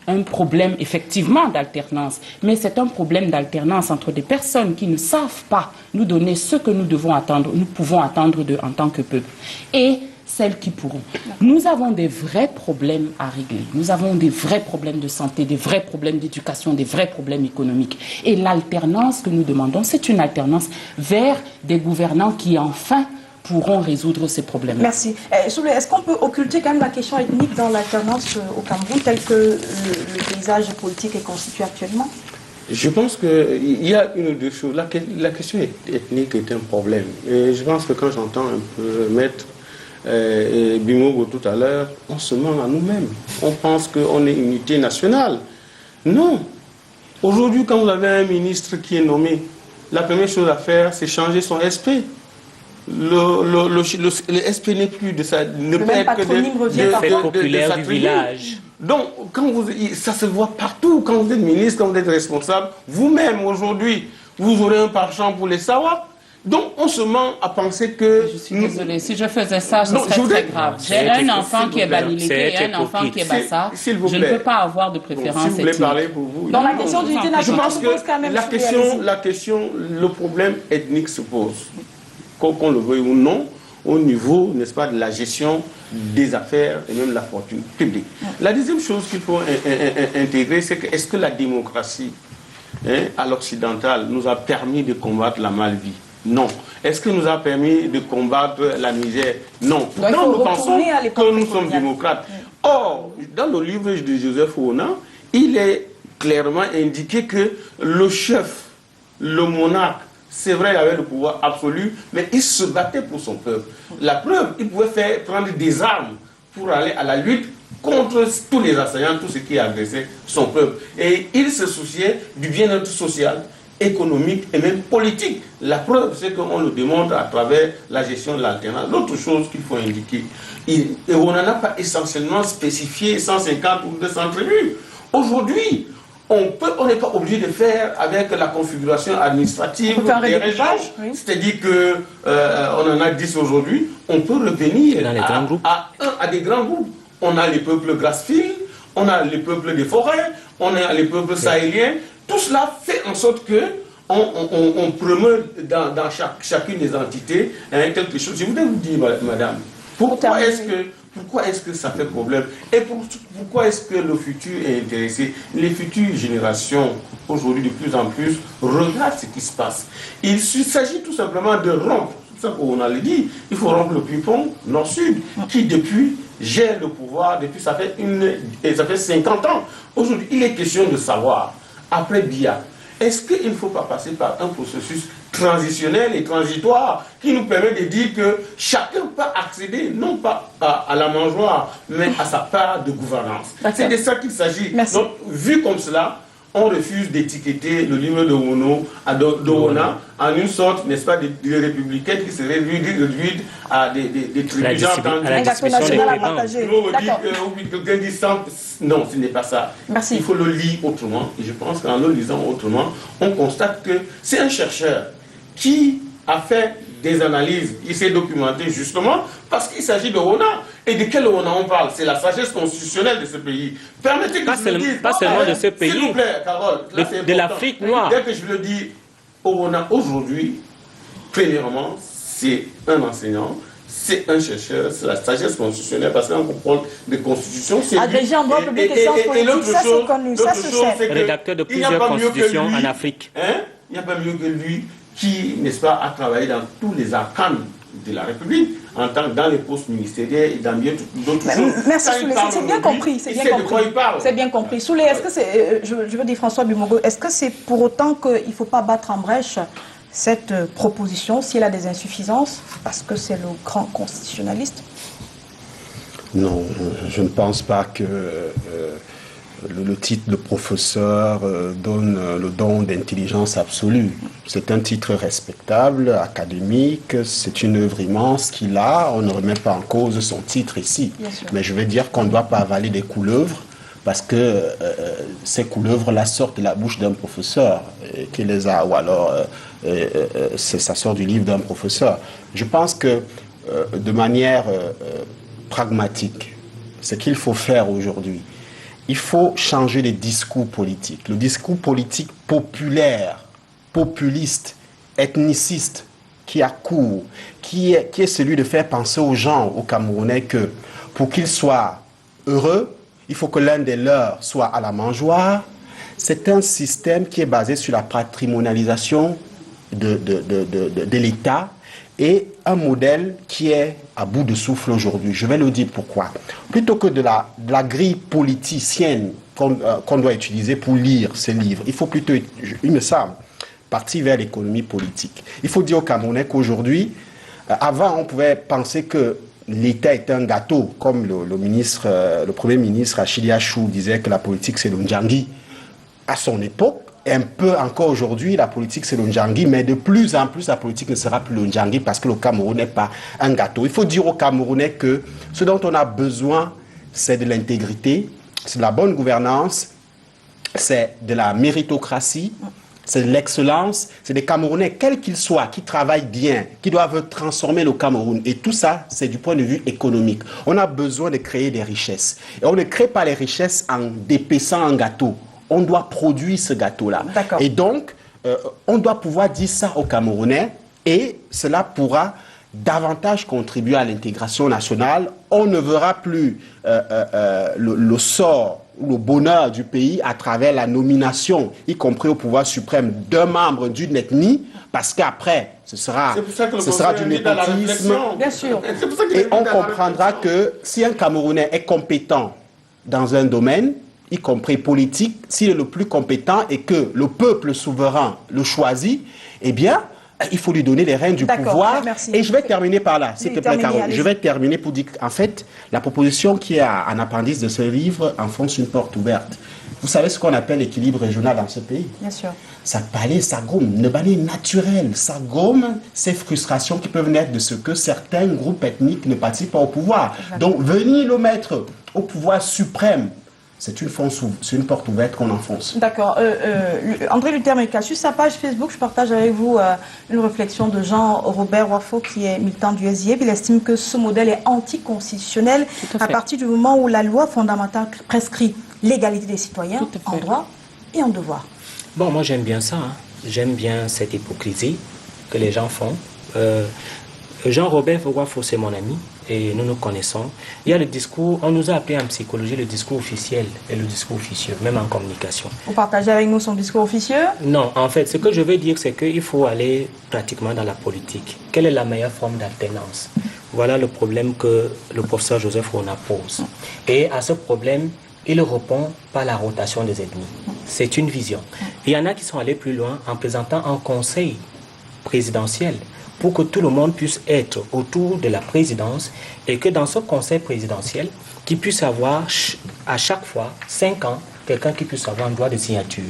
un problème effectivement d'alternance, mais c'est un problème d'alternance entre des personnes qui ne savent pas nous donner ce que nous pouvons attendre d'eux en tant que peuple et celles qui pourront. Nous avons des vrais problèmes à régler. Nous avons des vrais problèmes de santé, des vrais problèmes d'éducation, des vrais problèmes économiques. Et l'alternance que nous demandons, c'est une alternance vers des gouvernants qui enfin pourront résoudre ces problèmes. Merci. Est-ce qu'on peut occulter quand même la question ethnique dans l'alternance au Cameroun, tel que le paysage politique est constitué actuellement? Je pense qu'il y a une ou deux choses. La question ethnique est un problème. Et je pense que quand j'entends un peu Maître et Bimogo tout à l'heure, on se ment à nous-mêmes. On pense qu'on est unité nationale. Non. Aujourd'hui, quand vous avez un ministre qui est nommé, la première chose à faire, c'est changer son SP. Le SP n'est plus de ça, ne peut être que de populaire du village. Donc, ça se voit partout. Quand vous êtes ministre, quand vous êtes responsable, vous-même aujourd'hui, vous aurez un penchant pour les Sawa. Donc, on se ment à penser que... Je suis désolée, si je faisais ça, ce serait très grave. J'ai un enfant qui est Baniléké et un enfant qui est Bassa. Je ne peux pas avoir de préférence ethnique. Si vous voulez parler pour vous... Dans la question d'unité nationale, je pense que le problème ethnique se pose, qu'on le veuille ou non, au niveau, n'est-ce pas, de la gestion des affaires et même de la fortune publique. La deuxième chose qu'il faut intégrer, c'est que est-ce que la démocratie à l'occidental nous a permis de combattre la mal-vie? Non. Est-ce que nous a permis de combattre la misère? Non. Pourtant, nous pensons que nous sommes démocrates. Or, dans le livre de Joseph Ouna, il est clairement indiqué que le chef, le monarque, c'est vrai, il avait le pouvoir absolu, mais il se battait pour son peuple. La preuve, il pouvait prendre des armes pour aller à la lutte contre tous les assaillants, tout ce qui agressait son peuple. Et il se souciait du bien-être social, économique et même politique. La preuve, c'est qu'on le démontre à travers la gestion de l'alternance. L'autre chose qu'il faut indiquer, et on n'en a pas essentiellement spécifié 150 ou 200 tribus. Aujourd'hui, on n'est pas obligé de faire avec la configuration administrative des régions. Oui. C'est-à-dire qu'on en a 10 aujourd'hui. On peut revenir à des grands groupes. On a les peuples Grassfield, on a les peuples des forêts, on a les peuples sahéliens. Tout cela fait en sorte que on promeut dans chacune des entités quelque chose. Je voudrais vous dire, madame, pourquoi est-ce que ça fait problème? Et pourquoi est-ce que le futur est intéressé? Les futures générations, aujourd'hui de plus en plus, regardent ce qui se passe. Il s'agit tout simplement de rompre, c'est ça qu'on a dit, il faut rompre le ping-pong nord-sud, qui depuis gère le pouvoir, depuis ça fait 50 ans. Aujourd'hui, il est question de savoir, après Biya, est-ce qu'il ne faut pas passer par un processus transitionnelle et transitoire qui nous permet de dire que chacun peut accéder, non pas à la mangeoire, mais à sa part de gouvernance. C'est de ça qu'il s'agit. Donc, vu comme cela, on refuse d'étiqueter le livre de Rona en une sorte, n'est-ce pas, de républicaine qui serait réduite à des tribus. J'ai entendu. Un gâteau national à partager. Quelqu'un dit non, ce n'est pas ça. Merci. Il faut le lire autrement. Et je pense qu'en le lisant autrement, on constate que c'est un chercheur qui a fait des analyses, il s'est documenté justement parce qu'il s'agit de Rona. Et de quel Rona on parle? C'est la sagesse constitutionnelle de ce pays. Permettez que je le dise. Pas seulement de ce pays, s'il vous plaît, Carole, de l'Afrique noire. Dès que je le dis, Rona aujourd'hui, premièrement, c'est un enseignant, c'est un chercheur, c'est la sagesse constitutionnelle parce qu'on comprend des constitutions. Agrégé en droit public et sciences politiques, ça c'est connu, ça se sait. Rédacteur de plusieurs constitutions en Afrique. Il n'y a pas mieux que lui qui, n'est-ce pas, a travaillé dans tous les arcanes de la République, en tant que dans les postes ministériels et dans bien d'autres choses. Merci Soulé, c'est bien compris. C'est bien compris. C'est bien compris. Soulé, est-ce que c'est, je veux dire François Bumogo, est-ce que c'est pour autant qu'il ne faut pas battre en brèche cette proposition si elle a des insuffisances, parce que c'est le grand constitutionnaliste? Non, je ne pense pas que le titre de professeur donne le don d'intelligence absolue. C'est un titre respectable, académique, c'est une œuvre immense qu'il a. On ne remet pas en cause son titre ici. Mais je veux dire qu'on ne doit pas avaler des couleuvres parce que ces couleuvres-là sortent de la bouche d'un professeur qui les a, ou alors ça sort du livre d'un professeur. Je pense que de manière pragmatique, ce qu'il faut faire aujourd'hui, il faut changer les discours politiques. Le discours politique populaire, populiste, ethniciste, qui a cours, qui est celui de faire penser aux gens, aux Camerounais, que pour qu'ils soient heureux, il faut que l'un des leurs soit à la mangeoire. C'est un système qui est basé sur la patrimonialisation de l'État et un modèle qui est à bout de souffle aujourd'hui. Je vais le dire pourquoi. Plutôt que de la grille politicienne qu'on doit utiliser pour lire ces livres, il faut plutôt, il me semble, partir vers l'économie politique. Il faut dire aux Camerounais qu'aujourd'hui, avant on pouvait penser que l'État est un gâteau, comme le Premier ministre Achille Achou disait que la politique c'est le Ndjangi. À son époque, un peu encore aujourd'hui, la politique c'est le Ndjangi, mais de plus en plus la politique ne sera plus le Ndjangi parce que le Cameroun n'est pas un gâteau. Il faut dire aux Camerounais que ce dont on a besoin, c'est de l'intégrité, c'est de la bonne gouvernance, c'est de la méritocratie, c'est de l'excellence, c'est des Camerounais, quels qu'ils soient, qui travaillent bien, qui doivent transformer le Cameroun. Et tout ça, c'est du point de vue économique. On a besoin de créer des richesses. Et on ne crée pas les richesses en dépaissant un gâteau. On doit produire ce gâteau-là. Et donc, on doit pouvoir dire ça aux Camerounais et cela pourra davantage contribuer à l'intégration nationale. On ne verra plus le sort ou le bonheur du pays à travers la nomination, y compris au pouvoir suprême, d'un membre d'une ethnie, parce qu'après, ce sera du népotisme. Bien sûr. Et on comprendra que si un Camerounais est compétent dans un domaine, y compris politique, s'il est le plus compétent et que le peuple souverain le choisit, eh bien, il faut lui donner les rênes du pouvoir. Et je vais terminer par là, s'il te plaît, Carole. Je vais terminer pour dire qu'en fait, la proposition qui est en appendice de ce livre enfonce une porte ouverte. Vous savez ce qu'on appelle l'équilibre régional dans ce pays? Bien sûr. Ça parlait, ça gomme, ne balait naturel. Ça gomme ces frustrations qui peuvent naître de ce que certains groupes ethniques ne participent pas au pouvoir. Donc, venir le mettre au pouvoir suprême, c'est une porte ouverte qu'on enfonce. D'accord. André Luther Meka, sur sa page Facebook, je partage avec vous une réflexion de Jean-Robert Wafo, qui est militant du SIEB. Il estime que ce modèle est anticonstitutionnel à partir du moment où la loi fondamentale prescrit l'égalité des citoyens en droit et en devoir. Bon, moi j'aime bien ça. J'aime bien cette hypocrisie que les gens font. Jean-Robert Wafo, c'est mon ami. Et nous nous connaissons. Il y a le discours, on nous a appelé en psychologie le discours officiel et le discours officieux, même en communication. Vous partagez avec nous son discours officieux? Non, en fait, ce que je veux dire, c'est qu'il faut aller pratiquement dans la politique. Quelle est la meilleure forme d'alternance? Voilà le problème que le professeur Joseph Rona pose. Et à ce problème, il répond par la rotation des ethnies. C'est une vision. Il y en a qui sont allés plus loin en présentant un conseil présidentielle pour que tout le monde puisse être autour de la présidence et que dans ce conseil présidentiel, qu'il puisse avoir à chaque fois 5 ans quelqu'un qui puisse avoir un droit de signature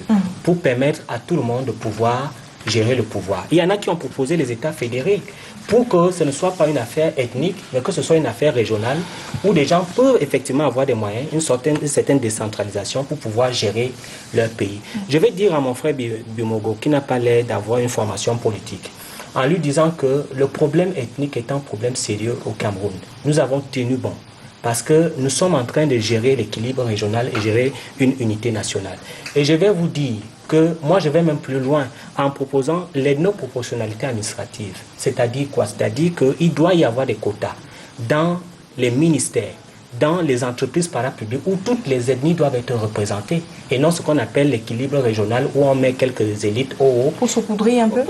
pour permettre à tout le monde de pouvoir gérer le pouvoir. Il y en a qui ont proposé les États fédérés pour que ce ne soit pas une affaire ethnique, mais que ce soit une affaire régionale où des gens peuvent effectivement avoir des moyens, une certaine décentralisation pour pouvoir gérer leur pays. Je vais dire à mon frère Bimogo, qui n'a pas l'air d'avoir une formation politique, en lui disant que le problème ethnique est un problème sérieux au Cameroun. Nous avons tenu bon, parce que nous sommes en train de gérer l'équilibre régional et gérer une unité nationale. Et je vais vous dire que moi je vais même plus loin en proposant l'ethnoproportionnalité administrative. C'est-à-dire quoi? C'est-à-dire qu'il doit y avoir des quotas dans les ministères, dans les entreprises parapubliques où toutes les ethnies doivent être représentées et non ce qu'on appelle l'équilibre régional où on met quelques élites au haut. Pour saupoudrer un peu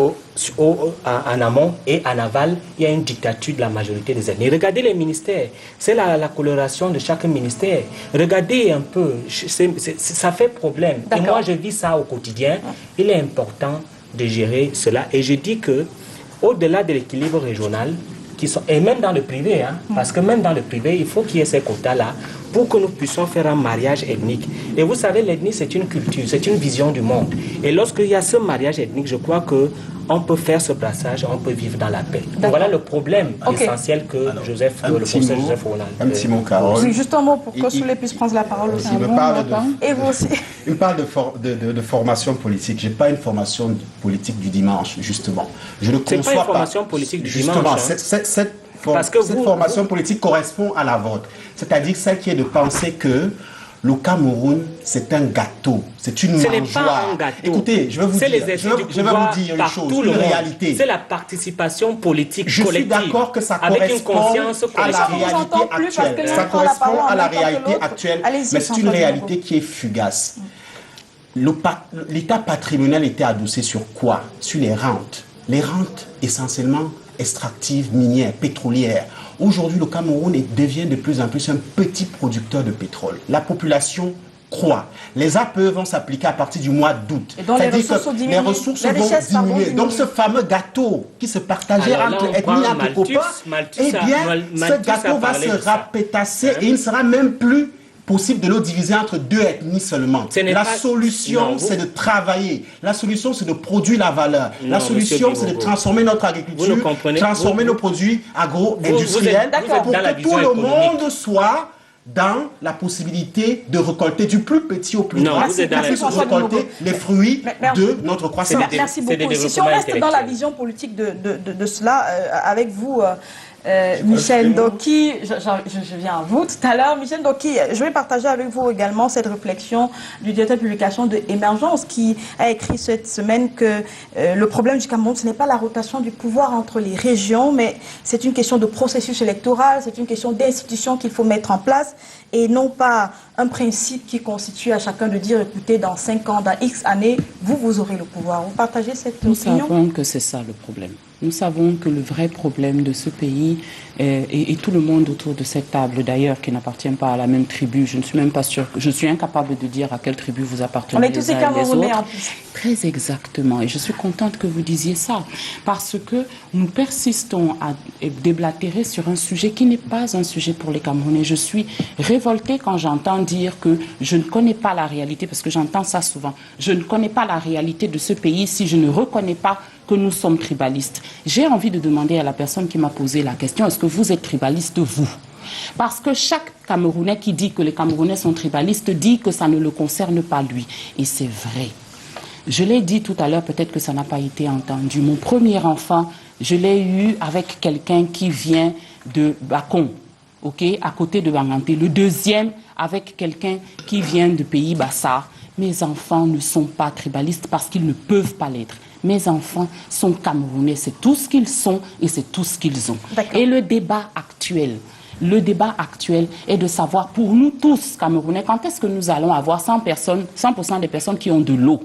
en amont et en aval, il y a une dictature de la majorité des ethnies. Regardez les ministères, c'est la coloration de chaque ministère. Regardez un peu, ça fait problème. Et moi je vis ça au quotidien. Il est important de gérer cela et je dis que au-delà de l'équilibre régional, et même dans le privé, parce que même dans le privé, il faut qu'il y ait ces quotas-là pour que nous puissions faire un mariage ethnique. Et vous savez, l'ethnie, c'est une culture, c'est une vision du monde. Et lorsqu'il y a ce mariage ethnique, je crois qu'on peut faire ce passage, on peut vivre dans la paix. Voilà le problème essentiel que le professeur Joseph Roland. Un petit mot, Carole. Oui, juste un mot pour que Soulé puisse prendre la parole aussi. Et vous aussi. Il me parle de formation politique. Je n'ai pas une formation politique du dimanche, justement. Je ne conçois pas. C'est pas une formation politique du dimanche. Justement, cette formation politique correspond à la vôtre. C'est-à-dire celle qui est de penser que le Cameroun, c'est un gâteau, c'est une mangeoire. Ce n'est pas un gâteau. Écoutez, je vais vous dire une chose, une réalité. C'est la participation politique collective. Je suis d'accord que ça correspond à la réalité actuelle. Ça correspond à la réalité actuelle, mais c'est une réalité qui est fugace. L'état patrimonial était adossé sur quoi? Sur les rentes. Les rentes, essentiellement, extractives, minières, pétrolières. Aujourd'hui, le Cameroun devient de plus en plus un petit producteur de pétrole. La population croît. Les APE vont s'appliquer à partir du mois d'août. C'est-à-dire que les ressources vont diminuer. Donc ce fameux gâteau qui se partageait entre ethnies, entre copains, eh bien, ce gâteau va se rapétasser et il ne sera même plus possible de le diviser entre 2 ethnies seulement. La solution, c'est de travailler. La solution, c'est de produire la valeur. La solution, c'est de transformer notre agriculture, transformer nos produits agro-industriels pour que tout le monde soit dans la possibilité de récolter du plus petit au plus grand, de récolter les fruits de notre croissance. Merci beaucoup. Si on reste dans la vision politique de cela, avec vous, Michel Ndoki, je viens à vous tout à l'heure. Michel Ndoki, je vais partager avec vous également cette réflexion du directeur de publication de Émergence qui a écrit cette semaine que le problème du Cameroun, ce n'est pas la rotation du pouvoir entre les régions, mais c'est une question de processus électoral, c'est une question d'institutions qu'il faut mettre en place et non pas un principe qui constitue à chacun de dire, écoutez, dans 5 ans, dans X années, vous aurez le pouvoir. Vous partagez cette opinion? Nous savons que c'est ça le problème. Nous savons que le vrai problème de ce pays, et tout le monde autour de cette table d'ailleurs, qui n'appartient pas à la même tribu, je ne suis même pas sûre, je suis incapable de dire à quelle tribu vous appartenez. On est tous des Camerounais en plus. Très exactement, et je suis contente que vous disiez ça, parce que nous persistons à déblatérer sur un sujet qui n'est pas un sujet pour les Camerounais. Je suis révoltée quand j'entends dire que je ne connais pas la réalité, parce que j'entends ça souvent, je ne connais pas la réalité de ce pays si je ne reconnais pas que nous sommes tribalistes. J'ai envie de demander à la personne qui m'a posé la question, est-ce que vous êtes tribaliste, vous? Parce que chaque Camerounais qui dit que les Camerounais sont tribalistes dit que ça ne le concerne pas lui. Et c'est vrai. Je l'ai dit tout à l'heure, peut-être que ça n'a pas été entendu. Mon premier enfant, je l'ai eu avec quelqu'un qui vient de Bacon, à côté de Banganté. Le deuxième, avec quelqu'un qui vient de Pays Bassar. Mes enfants ne sont pas tribalistes parce qu'ils ne peuvent pas l'être. Mes enfants sont Camerounais, c'est tout ce qu'ils sont et c'est tout ce qu'ils ont. Et le débat actuel est de savoir, pour nous tous Camerounais, quand est-ce que nous allons avoir 100% des personnes qui ont de l'eau?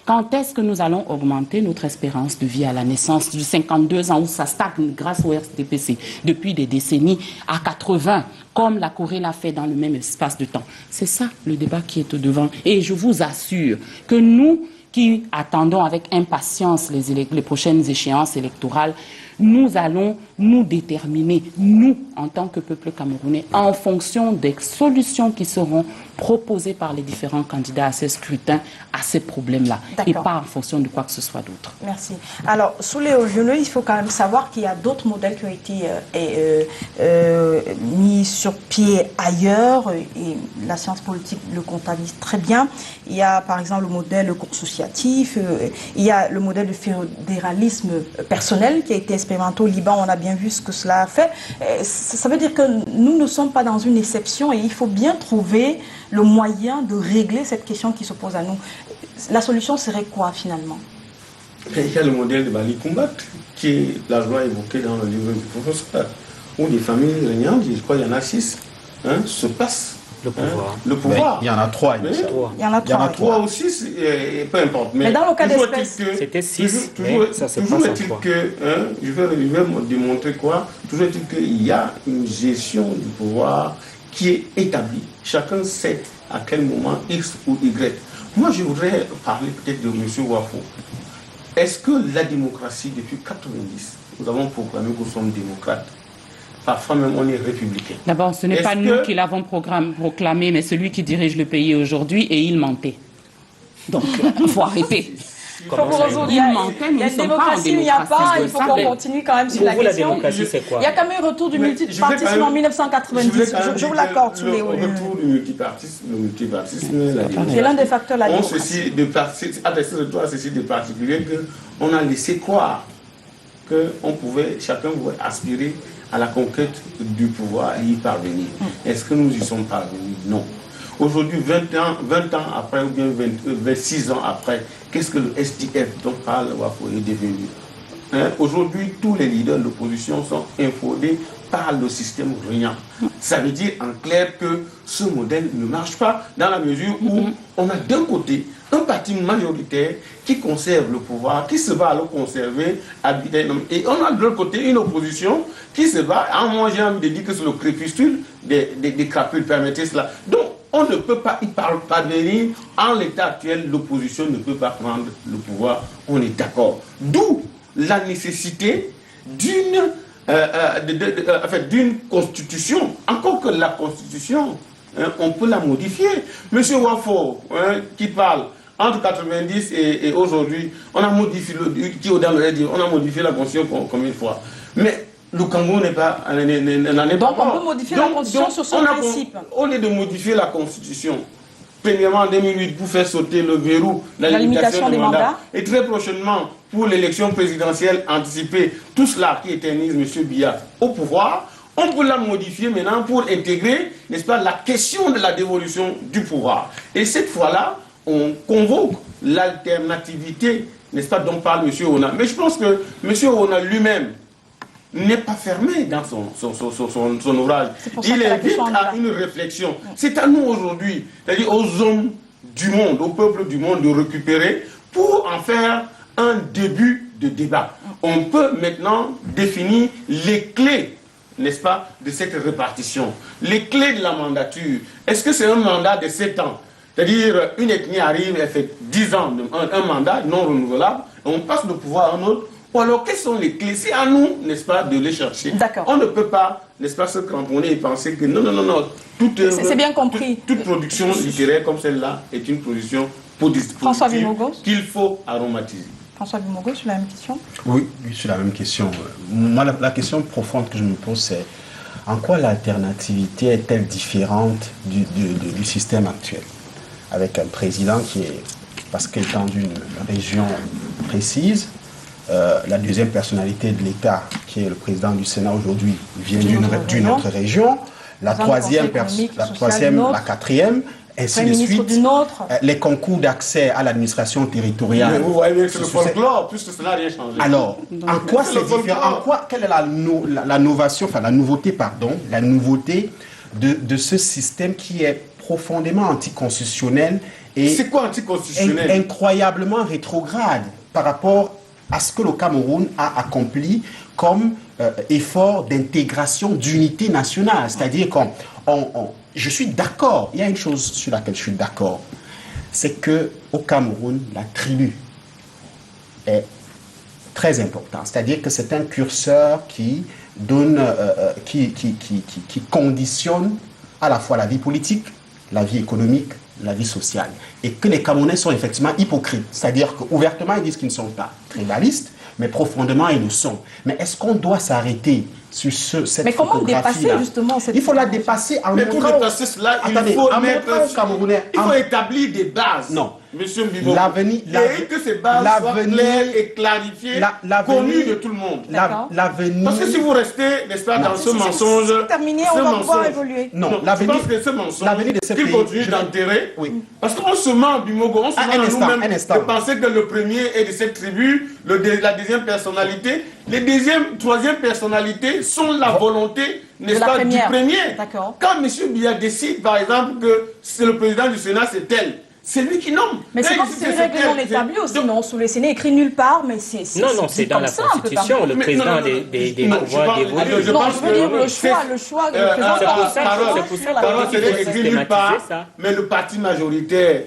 Quand est-ce que nous allons augmenter notre espérance de vie à la naissance de 52 ans où ça stagne grâce au RCTPC depuis des décennies à 80, comme la Corée l'a fait dans le même espace de temps? C'est ça le débat qui est au devant. Et je vous assure que nous qui attendons avec impatience les prochaines échéances électorales, nous allons nous déterminer, nous, en tant que peuple camerounais, en fonction des solutions qui seront proposées par les différents candidats à ces scrutins, à ces problèmes-là, et pas en fonction de quoi que ce soit d'autre. Merci. Alors, sous les Ojoneux, il faut quand même savoir qu'il y a d'autres modèles qui ont été mis sur pied ailleurs, et la science politique le comptabilise très bien. Il y a, par exemple, le modèle consociatif, il y a le modèle de fédéralisme personnel qui a été expérimenté au Liban, on a bien vu ce que cela a fait. Ça veut dire que nous ne sommes pas dans une exception et il faut bien trouver le moyen de régler cette question qui se pose à nous. La solution serait quoi finalement? Il y a le modèle de Bali Kumbat qui est largement évoqué dans le livre du professeur, où des familles régnantes, je crois qu'il y en a 6, se passent le pouvoir. Le pouvoir. Il y en a 3, il y en a 3 ou 6, peu importe. Mais dans le cas d'espèce, c'était 6. Toujours est-il que, je vais démontrer quoi, toujours est-il qu'il y a une gestion du pouvoir qui est établie. Chacun sait à quel moment X ou Y. Moi, je voudrais parler peut-être de M. Wafo. Est-ce que la démocratie, depuis 90, nous avons proclamé que nous sommes démocrates? Parfois même on est républicain. D'abord, ce n'est pas nous qui l'avons proclamé, mais celui qui dirige le pays aujourd'hui, et il mentait. Donc, il faut arrêter. Il y a une démocratie, il n'y a pas, il faut qu'on continue quand même sur la question. La démocratie, c'est quoi? Il y a quand même un retour du multipartisme en 1990, je vous l'accorde sous les hauts. Le retour du multipartisme, c'est l'un des facteurs de la démocratie. Ceci de particulier qu'on a laissé croire que chacun pouvait aspirer à la conquête du pouvoir et y parvenir. Est-ce que nous y sommes parvenus? Non. Aujourd'hui, 20 ans après, ou bien 26 ans après, qu'est-ce que le SDF dont parle Wafo est devenu? Aujourd'hui, tous les leaders de l'opposition sont infodés par le système régnant. Ça veut dire en clair que ce modèle ne marche pas dans la mesure où on a d'un côté un parti majoritaire qui conserve le pouvoir, qui se va à le conserver, et on a de l'autre côté une opposition qui se va, moi j'ai envie de dire que c'est le crépuscule des crapules, permettez cela. Donc, on ne peut pas y parvenir. En l'état actuel, l'opposition ne peut pas prendre le pouvoir. On est d'accord. D'où la nécessité d'une constitution. Encore que la constitution, on peut la modifier. Monsieur Wafo, qui parle entre 90 et aujourd'hui, on a modifié la constitution combien de fois? Mais le Cameroun n'en est pas. Donc on peut modifier la constitution sur son principe. Au lieu de modifier la constitution, premièrement en 2008 pour faire sauter le verrou, la limitation des mandats, et très prochainement pour l'élection présidentielle anticipée, tout cela qui éternise M. Biya au pouvoir, on peut la modifier maintenant pour intégrer, n'est-ce pas, la question de la dévolution du pouvoir. Et cette fois-là, on convoque l'alternativité, n'est-ce pas, dont parle M. Ona. Mais je pense que M. Ona lui-même n'est pas fermé dans son ouvrage. Il invite à une réflexion. C'est à nous aujourd'hui, c'est-à-dire aux hommes du monde, au peuple du monde, de récupérer pour en faire un début de débat. On peut maintenant définir les clés, n'est-ce pas, de cette répartition. Les clés de la mandature. Est-ce que c'est un mandat de 7 ans? C'est-à-dire, une ethnie arrive, elle fait 10 ans, un mandat non renouvelable, et on passe de pouvoir à un autre. Ou alors, quelles sont les clés? C'est à nous, n'est-ce pas, de les chercher. On ne peut pas, n'est-ce pas, se cramponner et penser que non. C'est bien compris. Toute production littéraire comme celle-là est une production positive qu'il faut aromatiser. François Bimogo, sur la même question? Oui, sur la même question. Moi, la question profonde que je me pose, c'est en quoi l'alternativité est-elle différente du système actuel? Avec un président qui est, parce qu'étant d'une région précise, la deuxième personnalité de l'État, qui est le président du Sénat aujourd'hui, vient d'une autre région. La troisième, la quatrième, ainsi de suite. Les concours d'accès à l'administration territoriale. Mais vous voyez que c'est le folklore, puisque cela n'a rien changé. Alors, en quoi c'est différent? Quelle est la nouveauté de ce système qui est profondément anticonstitutionnel Et c'est quoi anticonstitutionnel? Incroyablement rétrograde par rapport à ce que le Cameroun a accompli comme effort d'intégration, d'unité nationale. C'est-à-dire je suis d'accord, il y a une chose sur laquelle je suis d'accord, c'est qu'au Cameroun, la tribu est très importante. C'est-à-dire que c'est un curseur qui donne, qui conditionne à la fois la vie politique, la vie économique, la vie sociale. Et que les Camerounais sont effectivement hypocrites. C'est-à-dire qu'ouvertement, ils disent qu'ils ne sont pas tribalistes, mais profondément, ils le sont. Mais est-ce qu'on doit s'arrêter sur cette mais comment dépasser photographie-là? justement cette... Il faut la dépasser en Mais pour montrant... dépasser cela, Attendez, il faut en mettre... montrant aux Camerounais... Il faut établir des bases. Non. Monsieur Mbibo. Et que ces bases soient claires et clarifiées, connues de tout le monde. L'avenir... Parce que si vous restez, n'est-ce pas, dans ce mensonge... C'est terminé, on va pouvoir évoluer. Non, je pense que ce mensonge, qu'il continue d'enterrer, parce qu'on se ment, Bimogo, on se ment nous-mêmes de penser que le premier est de cette tribu, la deuxième personnalité. Les deuxième, troisième personnalités sont la volonté, n'est-ce pas, du premier. Quand M. Biya décide, par exemple, que c'est le président du Sénat, c'est tel, c'est lui qui nomme. Mais c'est comme si c'est une règle non établie aussi, non? Sous les Sénats, écrit nulle part, mais c'est... Non, c'est dans la Constitution, le président des pouvoirs dévolus. Non, je veux dire le choix de le président. Parole, c'est écrit nulle part, mais le parti majoritaire...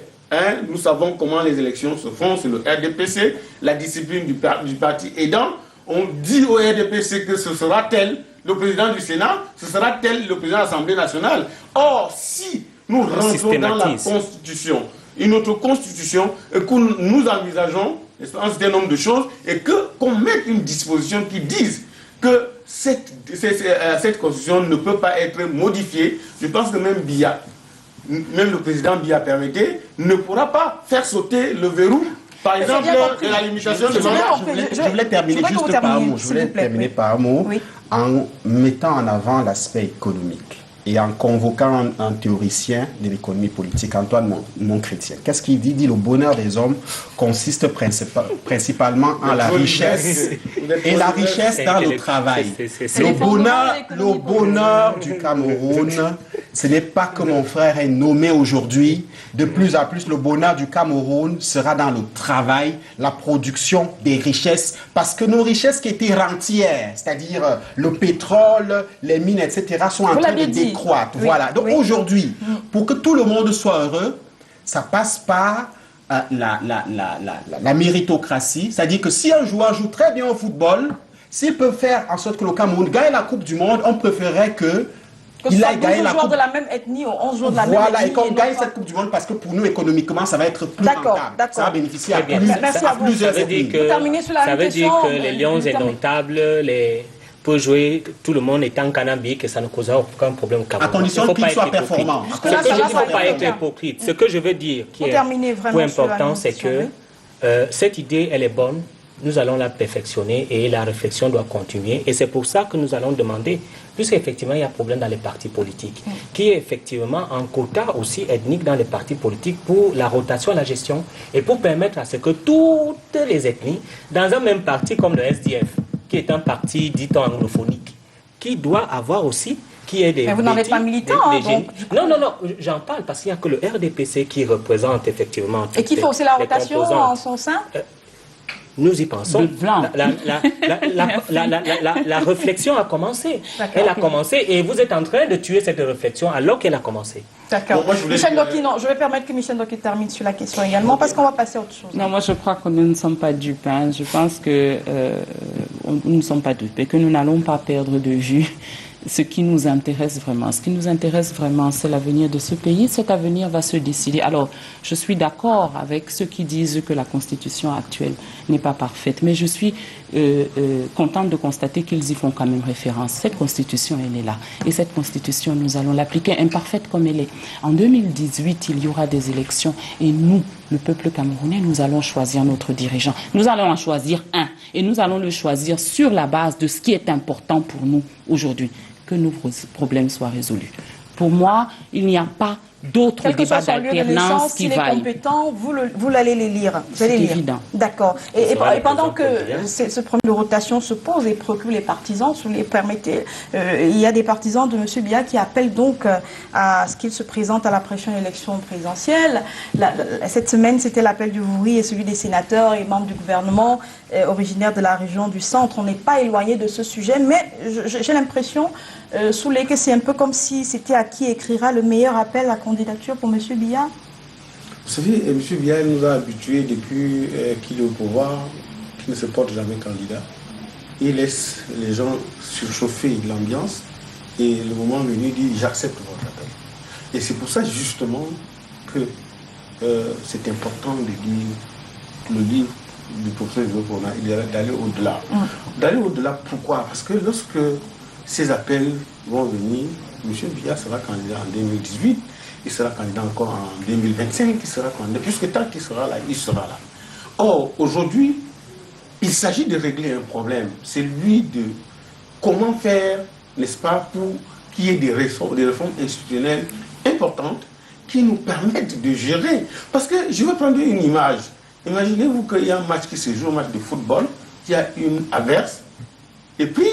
nous savons comment les élections se font, c'est le RDPC, la discipline du parti aidant. On dit au RDPC que ce sera tel le président du Sénat, ce sera tel le président de l'Assemblée nationale. Or, si nous rentrons dans la Constitution, une autre Constitution, et que nous envisageons un certain nombre de choses, et qu'on mette une disposition qui dise que cette Constitution ne peut pas être modifiée, je pense que même Biya, même le président Biya permetté, ne pourra pas faire sauter le verrou, par exemple, de la limitation de mandat. Je voulais terminer juste par un mot. Je voulais terminer par un mot en mettant en avant l'aspect économique et en convoquant un théoricien de l'économie politique, Antoine Monchrétien. Qu'est-ce qu'il dit? Il dit le bonheur des hommes consiste principalement en la richesse et la richesse dans le travail. Le bonheur du Cameroun, ce n'est pas que mon frère est nommé aujourd'hui. De plus en plus, le bonheur du Cameroun sera dans le travail, la production des richesses, parce que nos richesses qui étaient rentières, c'est-à-dire le pétrole, les mines, etc., sont en train de décroître. Voilà. Donc aujourd'hui, pour que tout le monde soit heureux, ça passe par la méritocratie, c'est-à-dire que si un joueur joue très bien au football, s'il peut faire en sorte que le Cameroun gagne la Coupe du Monde, on préférerait que il a gagné la coupe de la même ethnie ou 11 joueurs de la même ethnie. Voilà, et qu'on gagne cette Coupe du Monde parce que pour nous, économiquement, ça va être plus rentable. Ça va bénéficier à plusieurs ethnies. Ça veut dire que les lions indomptables, pour jouer, tout le monde est en Canambie, que ça ne causera aucun problème au Cameroun. À condition qu'il soit performant. Il ne faut pas être hypocrite. Ce que je veux dire, qui est plus important, c'est que cette idée, elle est bonne. Nous allons la perfectionner et la réflexion doit continuer. Et c'est pour ça que nous allons demander, puisqu'effectivement il y a problème dans les partis politiques, qui est effectivement un quota aussi ethnique dans les partis politiques pour la rotation et la gestion, et pour permettre à ce que toutes les ethnies, dans un même parti comme le SDF, qui est un parti dit anglophonique, qui doit avoir aussi... Mais vous n'en êtes pas militant, donc... Non, j'en parle parce qu'il n'y a que le RDPC qui représente effectivement... Et qui fait aussi la rotation en son sein Nous y pensons. La réflexion a commencé. Elle a commencé et vous êtes en train de tuer cette réflexion alors qu'elle a commencé. D'accord. Michel Ndoki, non, je vais permettre que Michel Ndoki termine sur la question également parce qu'on va passer à autre chose. Non, moi je crois que nous ne sommes pas dupes. Je pense que nous ne sommes pas dupes et que nous n'allons pas perdre de vue ce qui nous intéresse vraiment. Ce qui nous intéresse vraiment, c'est l'avenir de ce pays. Cet avenir va se décider. Alors, je suis d'accord avec ceux qui disent que la Constitution actuelle n'est pas parfaite, mais je suis contente de constater qu'ils y font quand même référence. Cette Constitution, elle est là. Et cette Constitution, nous allons l'appliquer imparfaite comme elle est. En 2018, il y aura des élections et nous, le peuple camerounais, nous allons choisir notre dirigeant. Nous allons en choisir un et nous allons le choisir sur la base de ce qui est important pour nous aujourd'hui. Que nos problèmes soient résolus. Pour moi, il n'y a pas d'autres quel que débats soit son lieu de d'alternance naissance, qui s'il est vaillent. compétent, vous l'allez les lire. Vous allez C'est lire. évident. D'accord. Et sera le pendant président que Biya. ce problème de rotation se pose et préoccupe les partisans, si vous les permettez, il y a des partisans de M. Biya qui appellent donc à ce qu'il se présente à la prochaine élection présidentielle. Cette semaine, c'était l'appel du Vouri et celui des sénateurs et membres du gouvernement originaires de la région du centre. On n'est pas éloigné de ce sujet, mais j'ai l'impression, Soulé, que c'est un peu comme si c'était à qui écrira le meilleur appel à candidature pour M. Biya. Vous savez, M. Biya nous a habitués depuis qu'il est au pouvoir, qu'il ne se porte jamais candidat. Il laisse les gens surchauffer l'ambiance et le moment venu, il dit j'accepte votre appel. Et c'est pour ça justement que c'est important de dire le livre du professeur Zopona, d'aller au-delà. D'aller au-delà, pourquoi? Parce que lorsque ces appels vont venir, M. Biya sera candidat en 2018, il sera candidat encore en 2025, il sera candidat, puisque tant qu'il sera là, il sera là. Or, aujourd'hui, il s'agit de régler un problème, c'est lui de comment faire, n'est-ce pas, pour qu'il y ait des réformes institutionnelles importantes qui nous permettent de gérer. Parce que je vais prendre une image. Imaginez-vous qu'il y a un match qui se joue, un match de football, il y a une averse, et puis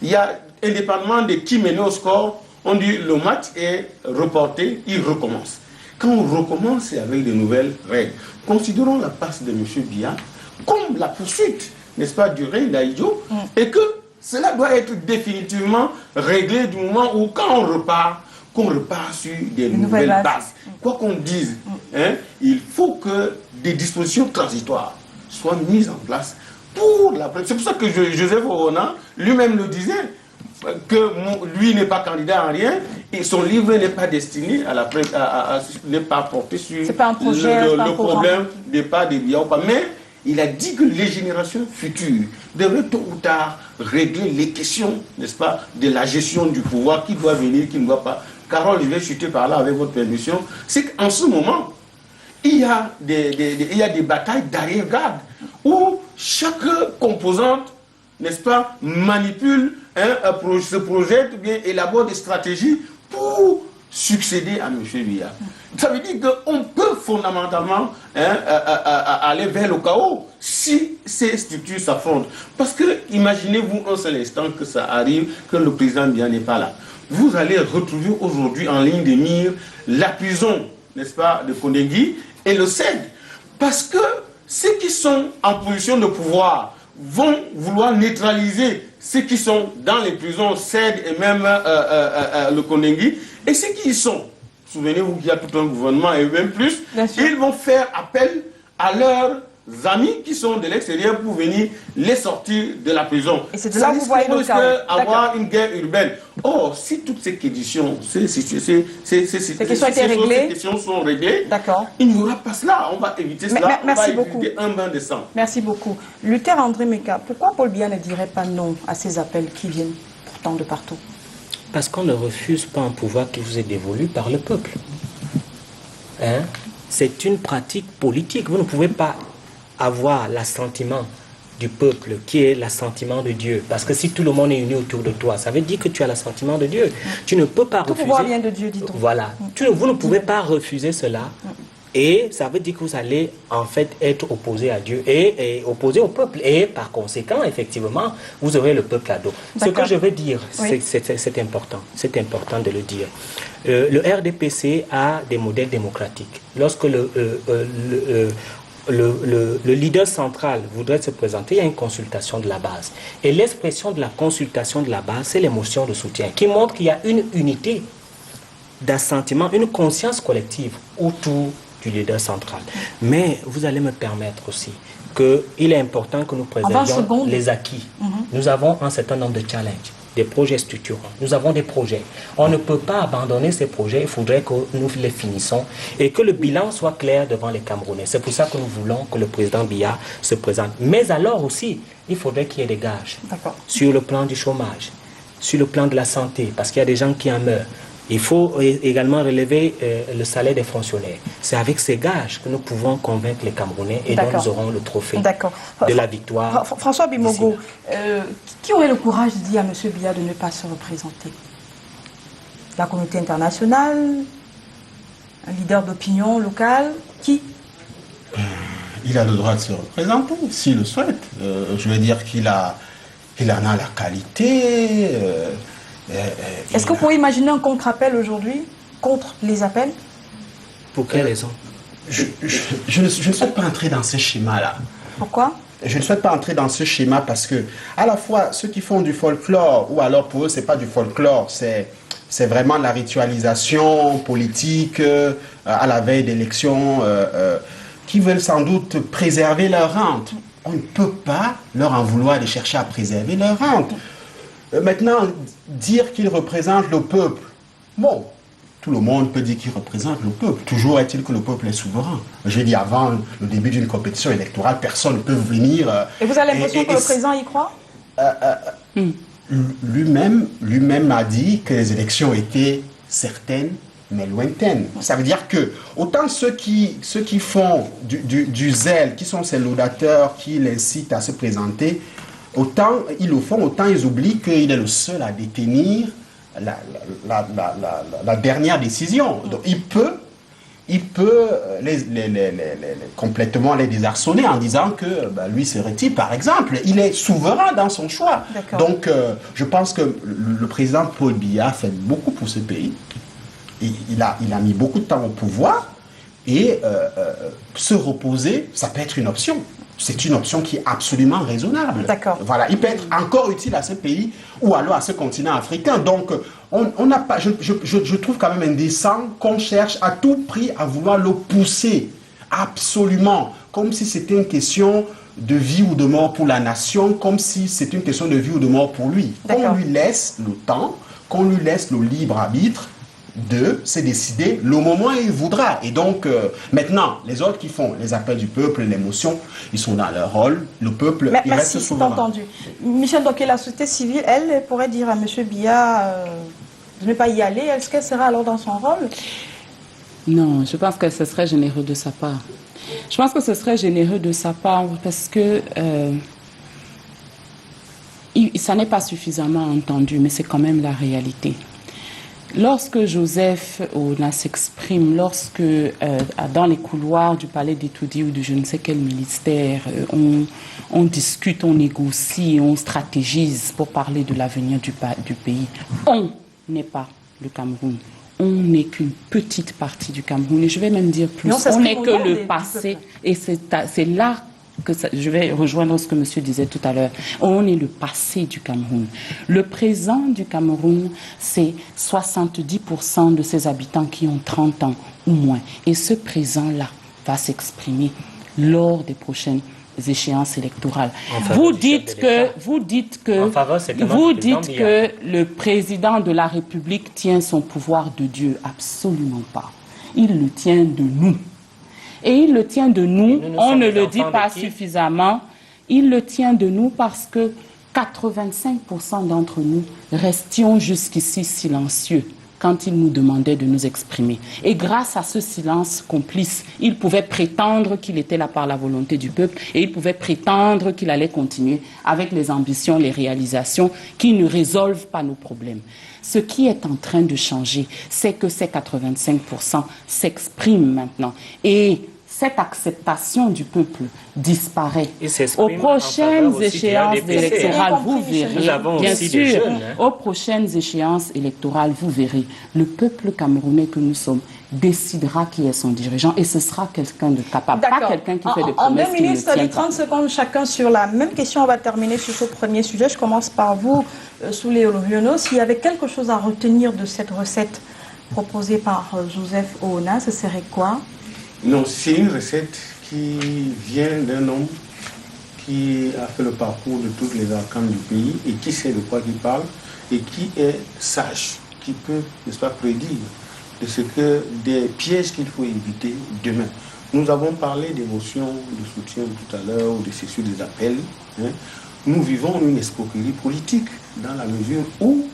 il y a, indépendamment de qui mène au score, on dit le match est reporté, il recommence. Quand on recommence, c'est avec de nouvelles règles. Considérons la passe de M. Biya comme la poursuite, n'est-ce pas, du règne d'Aïdjo, et que cela doit être définitivement réglé du moment où, quand on repart, qu'on repart sur des nouvelles bases. Quoi qu'on dise, il faut que des dispositions transitoires soient mises en place pour la... C'est pour ça que Joseph Orona lui-même le disait, que lui n'est pas candidat en rien et son livre n'est pas destiné n'est pas porté sur pas un projet, le problème des pas des Biya ou pas. Mais il a dit que les générations futures devraient tôt ou tard régler les questions, n'est-ce pas, de la gestion du pouvoir, qui doit venir, qui ne doit pas. Carole, je vais chuter par là avec votre permission. C'est qu'en ce moment, il y a des batailles d'arrière-garde où chaque composante, n'est-ce pas, manipule, se projette, bien élabore des stratégies pour succéder à M. Biya. Ça veut dire qu'on peut fondamentalement aller vers le chaos si ces structures s'affrontent. Parce que imaginez-vous un seul instant que ça arrive, que le président Biya n'est pas là. Vous allez retrouver aujourd'hui en ligne de mire la prison, n'est-ce pas, de Kondengi et le CED. Parce que ceux qui sont en position de pouvoir vont vouloir neutraliser ceux qui sont dans les prisons, CED et même le Kondengi. Et ceux qui y sont, souvenez-vous qu'il y a tout un gouvernement et même plus, ils vont faire appel à leurs amis qui sont de l'extérieur pour venir les sortir de la prison. Et c'est de là où vous voyez le chaos. Avoir une guerre urbaine. Or, si toutes ces questions, ces questions sont réglées, il n'y aura pas cela. On va éviter cela. Merci on va beaucoup. éviter un bain de sang. Merci beaucoup. Luther André Meka, pourquoi Paul Biya ne dirait pas non à ces appels qui viennent pourtant de partout? Parce qu'on ne refuse pas un pouvoir qui vous est dévolu par le peuple. C'est une pratique politique. Vous ne pouvez pas avoir l'assentiment du peuple qui est l'assentiment de Dieu. Parce que si tout le monde est uni autour de toi, ça veut dire que tu as l'assentiment de Dieu. Tu ne peux pas refuser... Tout pouvoir vient de Dieu, dit-on. Voilà. Vous ne pouvez pas refuser cela. Et ça veut dire que vous allez en fait être opposé à Dieu et opposé au peuple. Et par conséquent, effectivement, vous aurez le peuple à dos. Ce que je veux dire, c'est important. C'est important de le dire. Le RDPC a des modèles démocratiques. Lorsque le leader central voudrait se présenter, il y a une consultation de la base. Et l'expression de la consultation de la base, c'est l'émotion de soutien qui montre qu'il y a une unité d'assentiment, une conscience collective autour du leader central. Mais vous allez me permettre aussi qu'il est important que nous préservions les acquis. Nous avons un certain nombre de challenges, des projets structurants. Nous avons des projets. On ne peut pas abandonner ces projets. Il faudrait que nous les finissons et que le bilan soit clair devant les Camerounais. C'est pour ça que nous voulons que le président Biya se présente. Mais alors aussi, il faudrait qu'il y ait des gages sur le plan du chômage, sur le plan de la santé, parce qu'il y a des gens qui en meurent. Il faut également relever le salaire des fonctionnaires. C'est avec ces gages que nous pouvons convaincre les Camerounais et donc nous aurons le trophée de la victoire. François Bimogo, qui aurait le courage de dire à M. Biya de ne pas se représenter? La communauté internationale, un leader d'opinion locale. Qui? Il a le droit de se représenter, s'il le souhaite. Je veux dire qu'il en a la qualité. Est-ce que vous pouvez imaginer un contre-appel aujourd'hui, contre les appels? Pour quelle raison? Je ne souhaite pas entrer dans ce schéma-là. Pourquoi? Je ne souhaite pas entrer dans ce schéma parce que, à la fois, ceux qui font du folklore, ou alors pour eux, c'est pas du folklore, c'est vraiment la ritualisation politique à la veille d'élections, qui veulent sans doute préserver leur rente. On ne peut pas leur en vouloir de chercher à préserver leur rente. Maintenant, dire qu'ils représentent le peuple, bon, tout le monde peut dire qu'il représente le peuple. Toujours est-il que le peuple est souverain. Je dis, avant le début d'une compétition électorale, personne ne peut venir... Et vous avez l'impression que le président y croit? Lui-même a dit que les élections étaient certaines, mais lointaines. Ça veut dire que, autant ceux qui font du zèle, qui sont ses laudateurs, qui l'incitent à se présenter, autant ils le font, autant ils oublient qu'il est le seul à détenir la dernière décision. Donc il peut complètement les désarçonner en disant que lui serait-il, par exemple. Il est souverain dans son choix. Donc je pense que le président Paul Biya fait beaucoup pour ce pays. Il a mis beaucoup de temps au pouvoir et se reposer, ça peut être une option. C'est une option qui est absolument raisonnable. D'accord. Voilà, il peut être encore utile à ce pays ou alors à ce continent africain. Donc, on n'a pas. Je trouve quand même indécent qu'on cherche à tout prix à vouloir le pousser absolument, comme si c'était une question de vie ou de mort pour la nation, comme si c'était une question de vie ou de mort pour lui. Qu'on lui laisse le temps, qu'on lui laisse le libre arbitre de se décider le moment où il voudra. Et donc, maintenant, les autres qui font les appels du peuple, l'émotion, ils sont dans leur rôle. Le peuple, il reste souverain. Entendu. Michel, donc la société civile, elle pourrait dire à M. Biya de ne pas y aller. Est-ce qu'elle sera alors dans son rôle? Non, je pense que ce serait généreux de sa part. Je pense que ce serait généreux de sa part parce que ça n'est pas suffisamment entendu, mais c'est quand même la réalité. Lorsque Joseph Aouna s'exprime, lorsque dans les couloirs du palais d'Etoudi ou de je ne sais quel ministère, on discute, on négocie, on stratégise pour parler de l'avenir du pays, on n'est pas le Cameroun. On n'est qu'une petite partie du Cameroun. Et je vais même dire plus, on n'est que le passé. Et c'est là que je vais rejoindre ce que monsieur disait tout à l'heure. On est le passé du Cameroun. Le présent du Cameroun, c'est 70% de ses habitants qui ont 30 ans ou moins. Et ce présent-là va s'exprimer lors des prochaines échéances électorales. Vous dites que le président de la République tient son pouvoir de Dieu. Absolument pas. Il le tient de nous. Et il le tient de nous, on ne le dit pas suffisamment, il le tient de nous parce que 85% d'entre nous restions jusqu'ici silencieux quand il nous demandait de nous exprimer. Et grâce à ce silence complice, il pouvait prétendre qu'il était là par la volonté du peuple et il pouvait prétendre qu'il allait continuer avec les ambitions, les réalisations qui ne résolvent pas nos problèmes. Ce qui est en train de changer, c'est que ces 85% s'expriment maintenant. Et cette acceptation du peuple disparaît. Aux prochaines échéances électorales, vous verrez, bien sûr, aux prochaines échéances électorales, vous verrez, le peuple camerounais que nous sommes décidera qui est son dirigeant et ce sera quelqu'un de capable, pas quelqu'un qui fait des promesses. En 2 minutes, 30 secondes chacun sur la même question. On va terminer sur ce premier sujet. Je commence par vous, Soulé Oloriono. S'il y avait quelque chose à retenir de cette recette proposée par Joseph Aouna, ce serait quoi? Non, c'est une recette qui vient d'un homme qui a fait le parcours de toutes les arcanes du pays et qui sait de quoi il parle et qui est sage, qui peut, n'est-ce pas, prédire de ce que des pièges qu'il faut éviter demain. Nous avons parlé d'émotions, de soutien tout à l'heure, ou de cession des appels. Nous vivons une escroquerie politique dans la mesure où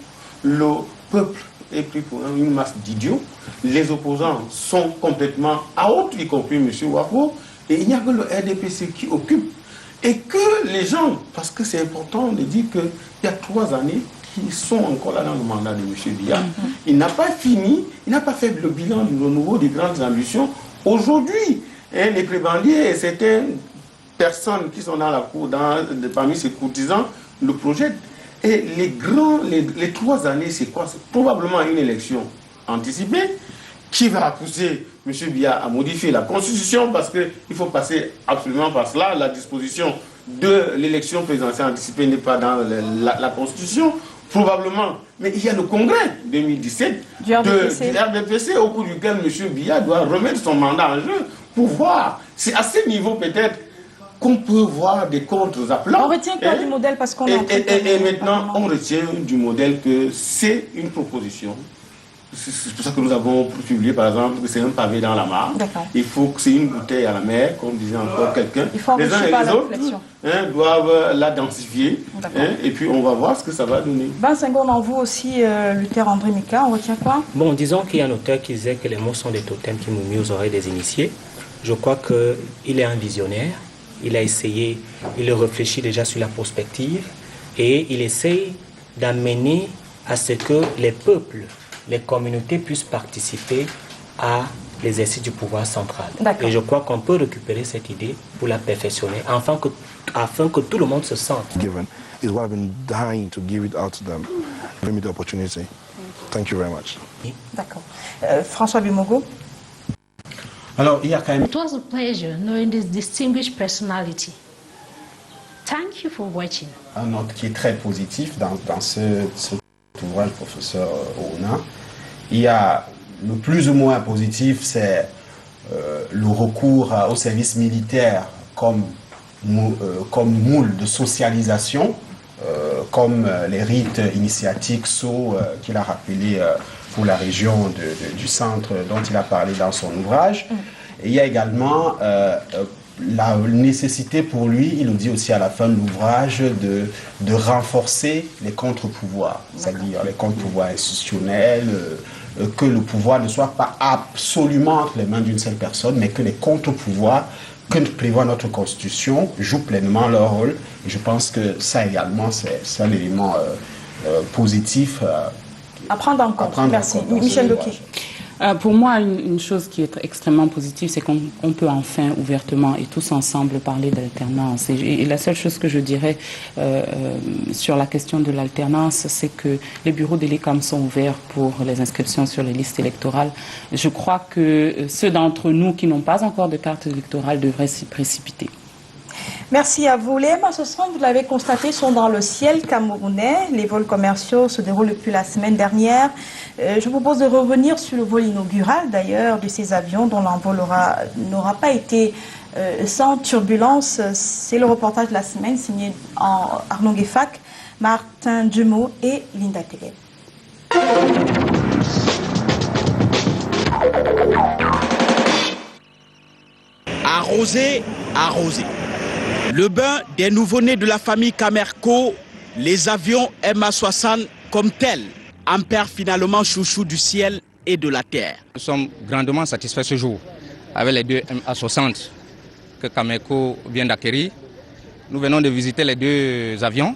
le peuple est pris pour une masse d'idiots. Les opposants sont complètement out, y compris M. Wafo, et il n'y a que le RDPC qui occupe. Et que les gens, parce que c'est important de dire qu'il y a 3 années, qui sont encore là dans le mandat de M. Biya. Il n'a pas fini, il n'a pas fait le bilan du renouveau des grandes ambitions. Aujourd'hui, les prébendiers et certaines personnes qui sont dans la cour, parmi ces courtisans, le projettent. Et les 3 années, c'est quoi? C'est probablement une élection anticipée qui va pousser M. Biya à modifier la Constitution parce qu'il faut passer absolument par cela. La disposition de l'élection présidentielle anticipée n'est pas dans la Constitution, probablement. Mais il y a le congrès 2017 du RDPC au cours duquel M. Biya doit remettre son mandat en jeu pour voir. C'est à ce niveau peut-être qu'on peut voir des contre-appelants. On retient quoi du modèle parce qu'on et maintenant, on retient du modèle que c'est une proposition. C'est pour ça que nous avons publié, par exemple, que c'est un pavé dans la mare. Il faut que c'est une bouteille à la mer, comme disait encore quelqu'un. Les uns et les autres doivent la densifier. Et puis, on va voir ce que ça va donner. 25 secondes en vous aussi, Luther André Mika. On retient quoi? Bon, disons qu'il y a un auteur qui disait que les mots sont des totems qui murmurent aux oreilles des initiés. Je crois qu'il est un visionnaire. Il a essayé, il réfléchit déjà sur la prospective et il essaye d'amener à ce que les peuples, les communautés puissent participer à l'exercice du pouvoir central. Et je crois qu'on peut récupérer cette idée pour la perfectionner afin que tout le monde se sente. Given is what I've been dying to give it out to them. Give me the opportunity. Thank you very much. D'accord. François Bimogo. Alors, il y a quand même... It was a pleasure knowing this distinguished personality. Thank you for watching. Un note qui est très positif dans cet ouvrage, professeur Ouna. Il y a le plus ou moins positif, c'est le recours au service militaire comme moule de socialisation, comme les rites initiatiques Sceaux qu'il a rappelé pour la région du centre dont il a parlé dans son ouvrage. Et il y a également la nécessité pour lui, il le dit aussi à la fin de l'ouvrage, de renforcer les contre-pouvoirs, c'est-à-dire les contre-pouvoirs institutionnels, que le pouvoir ne soit pas absolument entre les mains d'une seule personne, mais que les contre-pouvoirs que prévoit notre Constitution jouent pleinement leur rôle. Et je pense que ça également, c'est un élément positif à prendre en compte. Merci. Michel Loki. Pour moi, une chose qui est extrêmement positive, c'est qu'on peut enfin ouvertement et tous ensemble parler d'alternance. Et la seule chose que je dirais sur la question de l'alternance, c'est que les bureaux de l'ECAM sont ouverts pour les inscriptions sur les listes électorales. Je crois que ceux d'entre nous qui n'ont pas encore de carte électorale devraient s'y précipiter. Merci à vous. Les M60, vous l'avez constaté, sont dans le ciel camerounais. Les vols commerciaux se déroulent depuis la semaine dernière. Je vous propose de revenir sur le vol inaugural, d'ailleurs, de ces avions dont l'envol n'aura pas été sans turbulence. C'est le reportage de la semaine signé Arnaud Guéfac, Martin Dumont et Linda Tegel. Arrosé, arrosé. Le bain des nouveau-nés de la famille Camerco, les avions MA60 comme tels, en perd finalement chouchou du ciel et de la terre. Nous sommes grandement satisfaits ce jour avec les 2 MA60 que Camerco vient d'acquérir. Nous venons de visiter les 2 avions.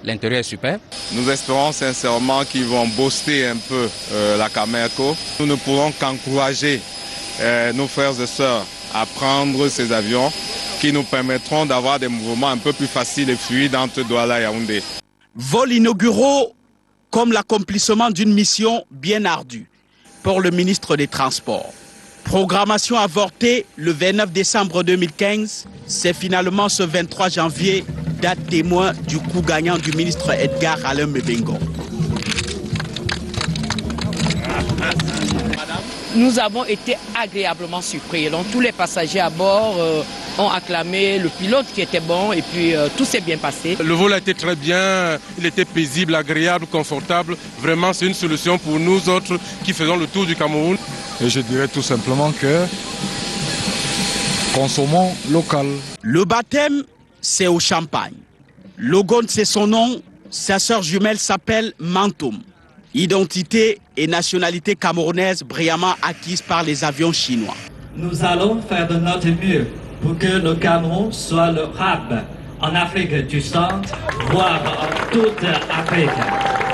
L'intérieur est super. Nous espérons sincèrement qu'ils vont booster un peu la Camerco. Nous ne pourrons qu'encourager nos frères et sœurs à prendre ces avions qui nous permettront d'avoir des mouvements un peu plus faciles et fluides entre Douala et Yaoundé. Vols inauguraux comme l'accomplissement d'une mission bien ardue pour le ministre des Transports. Programmation avortée le 29 décembre 2015, c'est finalement ce 23 janvier, date témoin du coup gagnant du ministre Edgar Alain Mebengo. Nous avons été agréablement surpris. Donc tous les passagers à bord ont acclamé le pilote qui était bon et puis tout s'est bien passé. Le vol a été très bien, il était paisible, agréable, confortable. Vraiment, c'est une solution pour nous autres qui faisons le tour du Cameroun. Et je dirais tout simplement que consommons local. Le baptême, c'est au champagne. Logone, c'est son nom. Sa sœur jumelle s'appelle Mantoum. Identité et nationalité camerounaise brillamment acquises par les avions chinois. Nous allons faire de notre mieux pour que le Cameroun soit le hub en Afrique du Centre, voire en toute Afrique,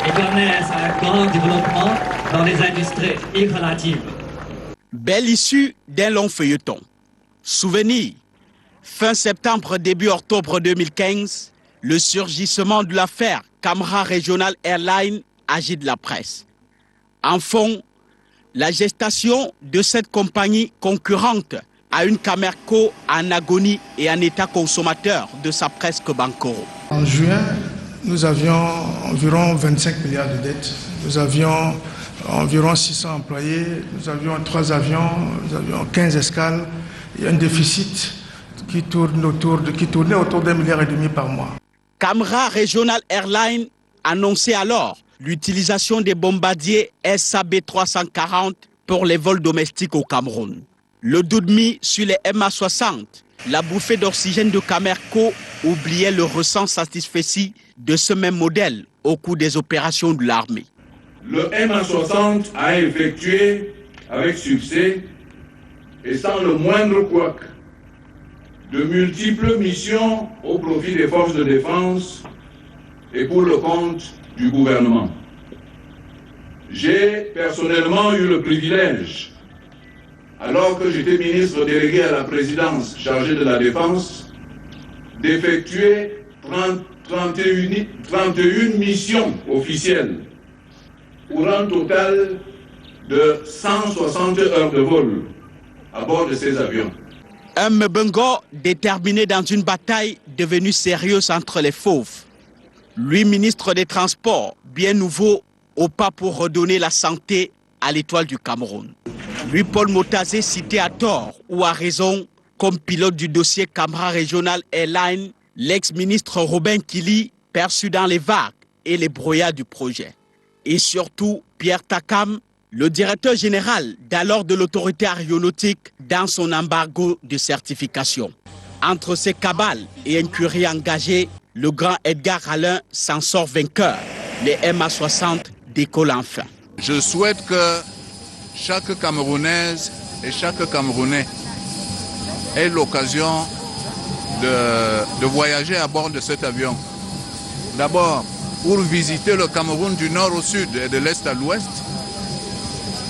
et connaissent un grand développement dans les industries irrelatives. Belle issue d'un long feuilleton. Souvenir, fin septembre, début octobre 2015, le surgissement de l'affaire Camra Regional Airlines agite la presse. En fond, la gestation de cette compagnie concurrente à une Camerco en agonie et en état consommateur de sa presque banqueroute. En juin, nous avions environ 25 milliards de dettes. Nous avions environ 600 employés, nous avions 3 avions, nous avions 15 escales et un déficit qui tournait autour d'1,5 milliard par mois. Camra Regional Airlines annonçait alors l'utilisation des bombardiers SAB 340 pour les vols domestiques au Cameroun. Le doute mis sur les MA60, la bouffée d'oxygène de Camerco oubliait le ressent satisfait de ce même modèle au cours des opérations de l'armée. Le MA60 a effectué avec succès et sans le moindre couac de multiples missions au profit des forces de défense et pour le compte du gouvernement. J'ai personnellement eu le privilège, alors que j'étais ministre délégué à la présidence chargé de la défense, d'effectuer 31 missions officielles pour un total de 160 heures de vol à bord de ces avions. Un Mbongo déterminé dans une bataille devenue sérieuse entre les fauves. Lui, ministre des Transports, bien nouveau, au pas pour redonner la santé à l'étoile du Cameroun. Lui, Paul Motazé, cité à tort ou à raison comme pilote du dossier Camra Regional Airlines, l'ex-ministre Robin Kili, perçu dans les vagues et les brouillards du projet. Et surtout, Pierre Takam, le directeur général d'alors de l'autorité aéronautique dans son embargo de certification. Entre ces cabales et incuries engagées, le grand Edgar Alain s'en sort vainqueur. Les MA60 décollent enfin. Je souhaite que chaque Camerounaise et chaque Camerounais ait l'occasion de voyager à bord de cet avion. D'abord, pour visiter le Cameroun du nord au sud et de l'est à l'ouest,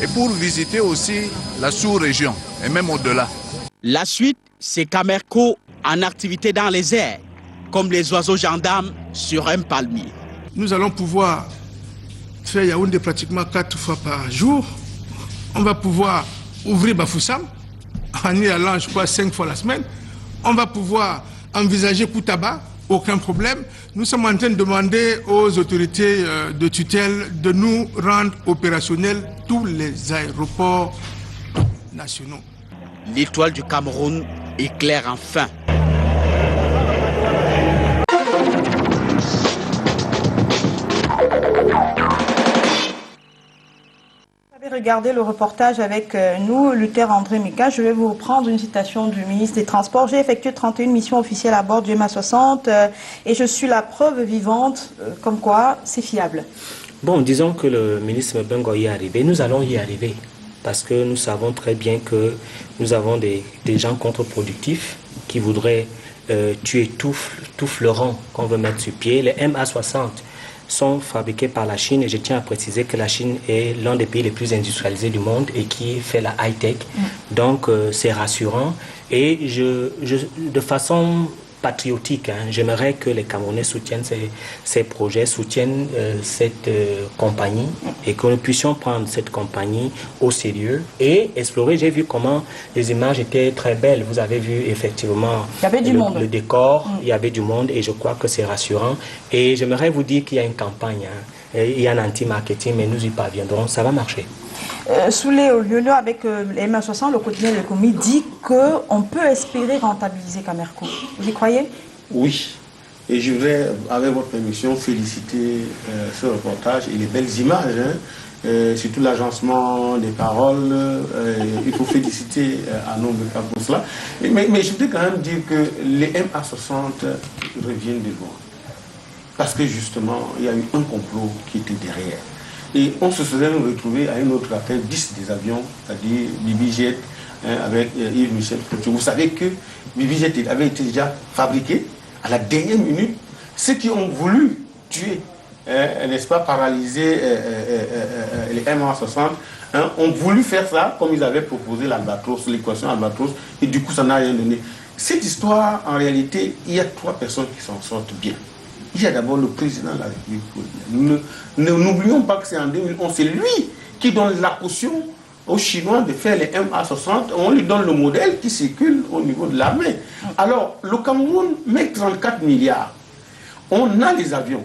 et pour visiter aussi la sous-région, et même au-delà. La suite, c'est Camerco en activité dans les airs, comme les oiseaux gendarmes sur un palmier. Nous allons pouvoir faire Yaoundé pratiquement 4 fois par jour. On va pouvoir ouvrir Bafoussam, en y allant, je crois, 5 fois la semaine. On va pouvoir envisager Koutaba, aucun problème. Nous sommes en train de demander aux autorités de tutelle de nous rendre opérationnels tous les aéroports nationaux. L'étoile du Cameroun éclaire enfin. Regardez le reportage avec nous, Luther André Mika. Je vais vous reprendre une citation du ministre des Transports. J'ai effectué 31 missions officielles à bord du MA60 et je suis la preuve vivante comme quoi c'est fiable. Bon, disons que le ministre Mbongo y est arrivé. Nous allons y arriver parce que nous savons très bien que nous avons des gens contre-productifs qui voudraient tuer tout fleuron qu'on veut mettre sur pied. Les MA60 sont fabriqués par la Chine et je tiens à préciser que la Chine est l'un des pays les plus industrialisés du monde et qui fait la high-tech. Donc c'est rassurant et de façon patriotique, j'aimerais que les Camerounais soutiennent ces projets, soutiennent cette compagnie et que nous puissions prendre cette compagnie au sérieux et explorer. J'ai vu comment les images étaient très belles. Vous avez vu effectivement le décor, il y avait du monde et je crois que c'est rassurant. Et j'aimerais vous dire qu'il y a une campagne, il y a un anti-marketing, mais nous y parviendrons, ça va marcher. Sous les lieux avec les MA60, le quotidien de l'économie dit qu'on peut espérer rentabiliser Camerco. Vous y croyez? Oui. Et je voudrais, avec votre permission, féliciter ce reportage et les belles images, surtout l'agencement des paroles. Il faut féliciter à nombre de cas pour cela. Mais je voudrais quand même dire que les MA60 reviennent de loin. Parce que justement, il y a eu un complot qui était derrière. Et on se serait retrouvé à une autre affaire, 10 des avions, c'est-à-dire BibiJet avec Yves Michel Couture. Vous savez que BibiJet avait été déjà fabriqué à la dernière minute, ceux qui ont voulu tuer, n'est-ce pas, paralyser les MA60, ont voulu faire ça comme ils avaient proposé l'Albatros, l'équation Albatros, et du coup ça n'a rien donné. Cette histoire, en réalité, il y a 3 personnes qui s'en sortent bien. Il y a d'abord le président de la République. N'oublions pas que c'est en 2011, c'est lui qui donne la caution aux Chinois de faire les MA60. On lui donne le modèle qui circule au niveau de l'armée. Alors, le Cameroun met 34 milliards. On a les avions.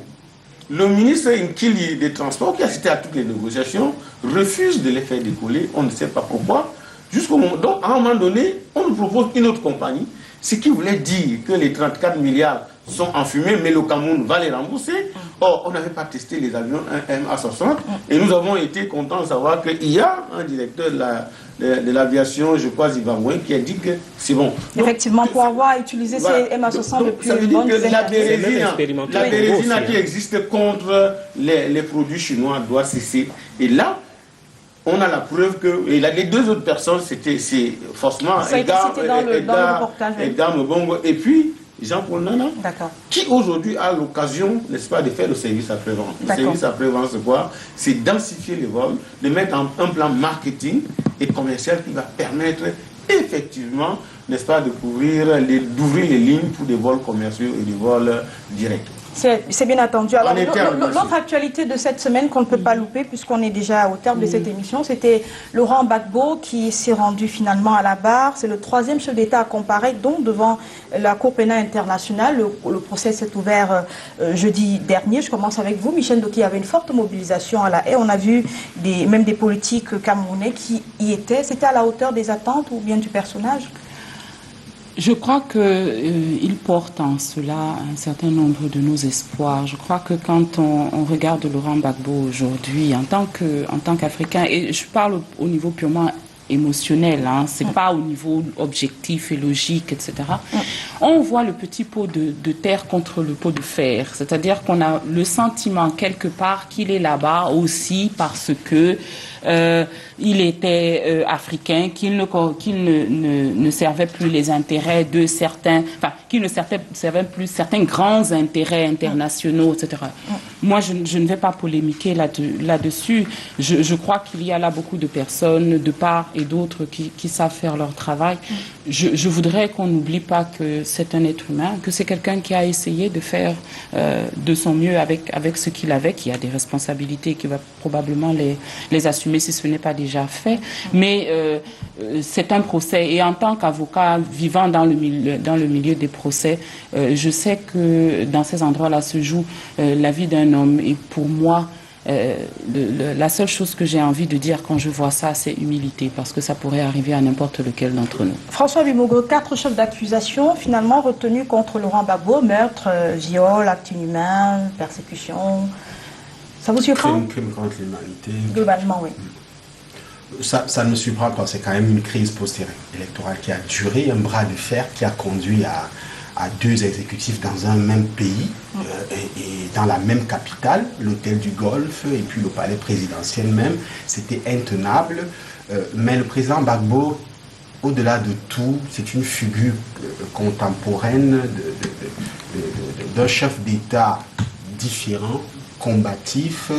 Le ministre Nkili des Transports, qui a assisté à toutes les négociations, refuse de les faire décoller. On ne sait pas pourquoi. Jusqu'au moment. Donc, à un moment donné, on nous propose une autre compagnie. Ce qui voulait dire que les 34 milliards sont en fumée, mais le Cameroun va les rembourser. Or, on n'avait pas testé les avions MA60 et nous avons été contents de savoir qu'il y a un directeur de l'aviation, je crois, Zimbabwe, qui a dit que c'est bon. Donc, effectivement, pour avoir utilisé ces MA60 depuis ça veut dire que la bérésine qui hein. existe contre les produits chinois doit cesser. Et là, on a la preuve que les 2 autres personnes, c'est forcément Edgar Mbongo et puis Jean-Paul Nana, qui aujourd'hui a l'occasion, n'est-ce pas, de faire le service après-vente. Le service après-vente, c'est quoi? C'est densifier les vols, de mettre un plan marketing et commercial qui va permettre effectivement, n'est-ce pas, d'ouvrir les lignes pour des vols commerciaux et des vols directs. C'est bien attendu. Alors, l'autre actualité de cette semaine qu'on ne peut pas louper, puisqu'on est déjà au terme de cette émission, c'était Laurent Gbagbo qui s'est rendu finalement à la barre. C'est le 3e chef d'État à comparaître donc devant la Cour pénale internationale. Le procès s'est ouvert jeudi dernier. Je commence avec vous, Michel Ndoki. Il y avait une forte mobilisation à La Haye. On a vu même des politiques camerounais qui y étaient. C'était à la hauteur des attentes ou bien du personnage? Je crois qu'il porte en cela un certain nombre de nos espoirs. Je crois que quand on regarde Laurent Gbagbo aujourd'hui, en tant qu'Africain, et je parle au niveau purement émotionnel, hein, c'est pas au niveau objectif et logique, etc. On voit le petit pot de terre contre le pot de fer, c'est-à-dire qu'on a le sentiment quelque part qu'il est là-bas aussi parce que il était africain, qu'il ne servait plus les intérêts de certains, enfin, qu'il ne servait plus certains grands intérêts internationaux, etc. Moi, je ne vais pas polémiquer là-dessus. Je crois qu'il y a là beaucoup de personnes, de part et d'autre, qui savent faire leur travail. Je voudrais qu'on n'oublie pas que c'est un être humain, que c'est quelqu'un qui a essayé de faire de son mieux avec ce qu'il avait, qui a des responsabilités, qui va probablement les assumer si ce n'est pas déjà fait. Mais c'est un procès. Et en tant qu'avocat vivant dans le milieu des procès, je sais que dans ces endroits-là se joue la vie d'un homme. Et pour moi, la seule chose que j'ai envie de dire quand je vois ça, c'est humilité, parce que ça pourrait arriver à n'importe lequel d'entre nous. François Bimogo, 4 chefs d'accusation finalement retenus contre Laurent Gbagbo: meurtre, viol, acte inhumain, persécution. Ça vous surprend? Crime contre l'humanité. Globalement, oui. Ça ne me surprend pas, c'est quand même une crise post-électorale qui a duré, un bras de fer qui a conduit à 2 exécutifs dans un même pays et dans la même capitale, l'hôtel du Golfe et puis le palais présidentiel même. C'était intenable, mais le président Gbagbo, au-delà de tout, c'est une figure contemporaine d'un chef d'État différent, combatif,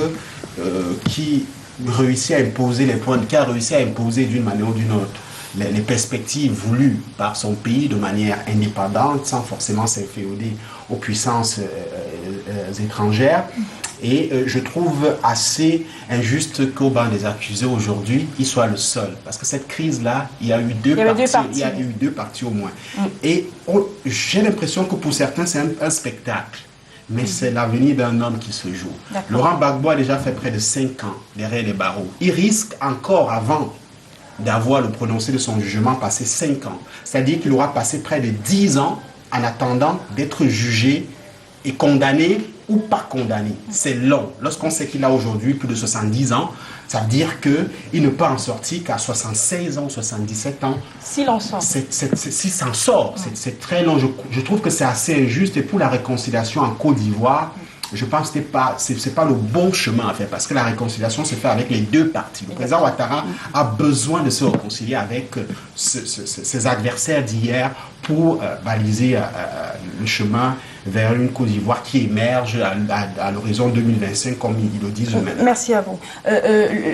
qui réussit à imposer les points, qui a réussi à imposer d'une manière ou d'une autre les perspectives voulues par son pays de manière indépendante, sans forcément s'inféoder aux puissances étrangères. Et je trouve assez injuste qu'au banc des accusés aujourd'hui, il soit le seul. Parce que cette crise-là, il y a eu deux parties au moins. Et j'ai l'impression que pour certains, c'est un spectacle. Mais c'est l'avenir d'un homme qui se joue. Laurent Gbagbo a déjà fait près de 5 ans derrière les barreaux. Il risque encore, avant d'avoir le prononcé de son jugement, passer 5 ans. C'est-à-dire qu'il aura passé près de 10 ans en attendant d'être jugé et condamné ou pas condamné. C'est long. Lorsqu'on sait qu'il a aujourd'hui plus de 70 ans, ça veut dire qu'il ne peut en sortir qu'à 76 ans, 77 ans. S'il en sort. S'il s'en sort, c'est très long. Je trouve que c'est assez injuste. Et pour la réconciliation en Côte d'Ivoire, je pense que ce n'est pas le bon chemin à faire, parce que la réconciliation se fait avec les deux parties. Le président Ouattara a besoin de se réconcilier avec ses adversaires d'hier pour baliser le chemin vers une Côte d'Ivoire qui émerge à l'horizon 2025, comme ils le disent eux-mêmes. Merci à vous.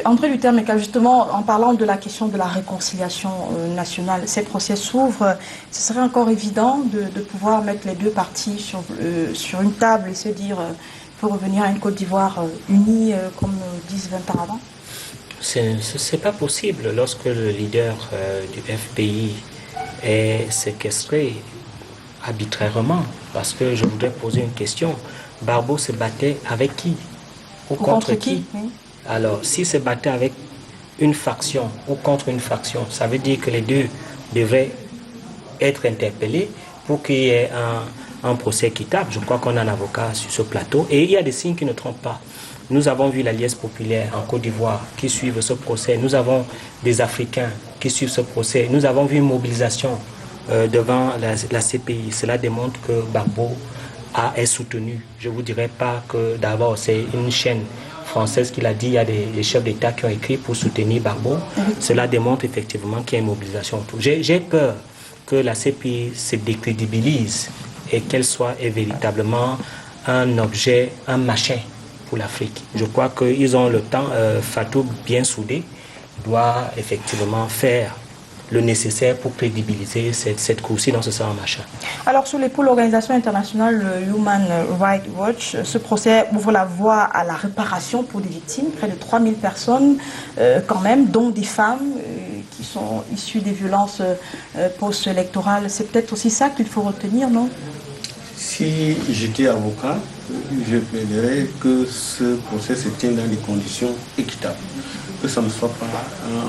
André Luther Meka, justement, en parlant de la question de la réconciliation nationale, ces procès s'ouvrent. Ce serait encore évident de pouvoir mettre les deux parties sur une table et se dire il faut revenir à une Côte d'Ivoire unie comme 10-20 ans avant? C'est pas possible lorsque le leader du FPI est séquestré arbitrairement. Parce que je voudrais poser une question. Gbagbo se battait avec qui? Ou contre qui? Oui. Alors, s'il se battait avec une faction ou contre une faction, ça veut dire que les deux devraient être interpellés pour qu'il y ait un procès équitable. Je crois qu'on a un avocat sur ce plateau. Et il y a des signes qui ne trompent pas. Nous avons vu l'Alliance populaire en Côte d'Ivoire qui suivent ce procès. Nous avons des Africains qui suivent ce procès. Nous avons vu une mobilisation devant la CPI. Cela démontre que Gbagbo est soutenu. Je ne vous dirais pas que d'abord c'est une chaîne française qui l'a dit, il y a des chefs d'État qui ont écrit pour soutenir Gbagbo. Cela démontre effectivement qu'il y a une mobilisation autour. J'ai peur que la CPI se décrédibilise et qu'elle soit véritablement un objet, un machin pour l'Afrique. Je crois qu'ils ont le temps, Fatou bien soudé, doit effectivement faire le nécessaire pour crédibiliser cette cour, sinon ce sera un machin. Alors, pour l'organisation internationale Human Rights Watch, ce procès ouvre la voie à la réparation pour des victimes, près de 3000 personnes quand même, dont des femmes qui sont issues des violences post-électorales. C'est peut-être aussi ça qu'il faut retenir, non? Si j'étais avocat, je plaiderais que ce procès se tienne dans des conditions équitables. Que ce ne soit pas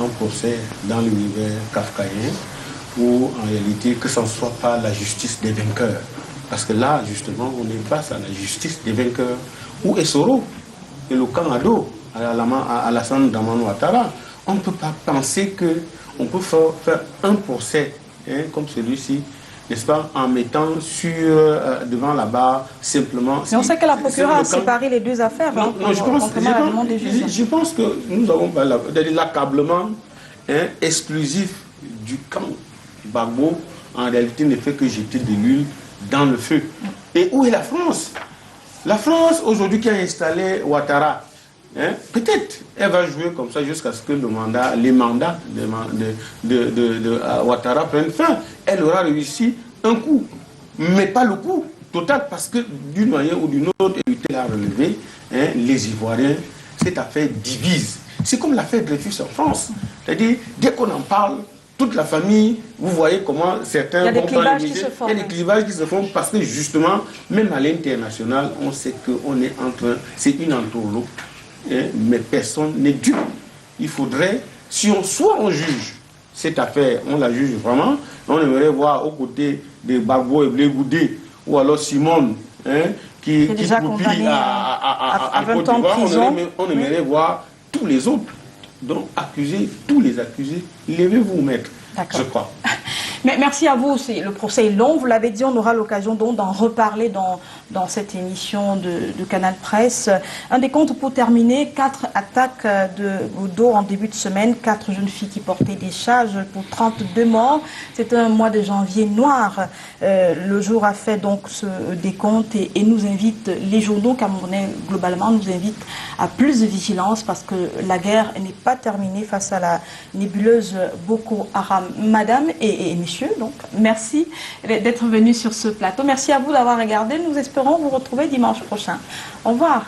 un procès dans l'univers kafkaïen ou en réalité que ce ne soit pas la justice des vainqueurs. Parce que là, justement, on est face à la justice des vainqueurs. Où est Soro et le Canado à Alassane Dramane Ouattara? On ne peut pas penser qu'on peut faire un procès comme celui-ci, n'est-ce pas, en mettant devant la barre simplement... Mais on sait que la procureure a séparé les deux affaires. Non, je pense que nous avons l'accablement exclusif du camp Gbagbo, en réalité, ne fait que jeter de l'huile dans le feu. Et où est la France? La France, aujourd'hui, qui a installé Ouattara, peut-être elle va jouer comme ça jusqu'à ce que les mandats de Ouattara prennent fin. Elle aura réussi un coup, mais pas le coup total, parce que d'une manière ou d'une autre, elle a relevé les Ivoiriens. Cette affaire divise. C'est comme l'affaire Dreyfus en France. C'est-à-dire, dès qu'on en parle, toute la famille, vous voyez comment certains vont prendre les mesures. Il y a des clivages qui se font parce que justement, même à l'international, on sait qu'on est en train, c'est une entourloupe. Mais personne n'est dupe. Il faudrait, soit on juge cette affaire, on la juge vraiment, on aimerait voir aux côtés de Gbagbo et Blé Goudé, ou alors Simone, qui goupille à Côte d'Ivoire, on aimerait voir tous les autres. Donc, tous les accusés, levez-vous, maître, je crois. Mais merci à vous. Le procès est long. Vous l'avez dit, on aura l'occasion donc d'en reparler dans cette émission de Canal Presse. Un décompte pour terminer. 4 attaques de Goudo en début de semaine. 4 jeunes filles qui portaient des charges pour 32 morts. C'est un mois de janvier noir. Le jour a fait donc ce décompte et nous invite, les journaux camerounais globalement nous invitent à plus de vigilance parce que la guerre n'est pas terminée face à la nébuleuse Boko Haram. Madame et messieurs, donc merci d'être venus sur ce plateau. Merci à vous d'avoir regardé. Nous espérons vous retrouver dimanche prochain. Au revoir.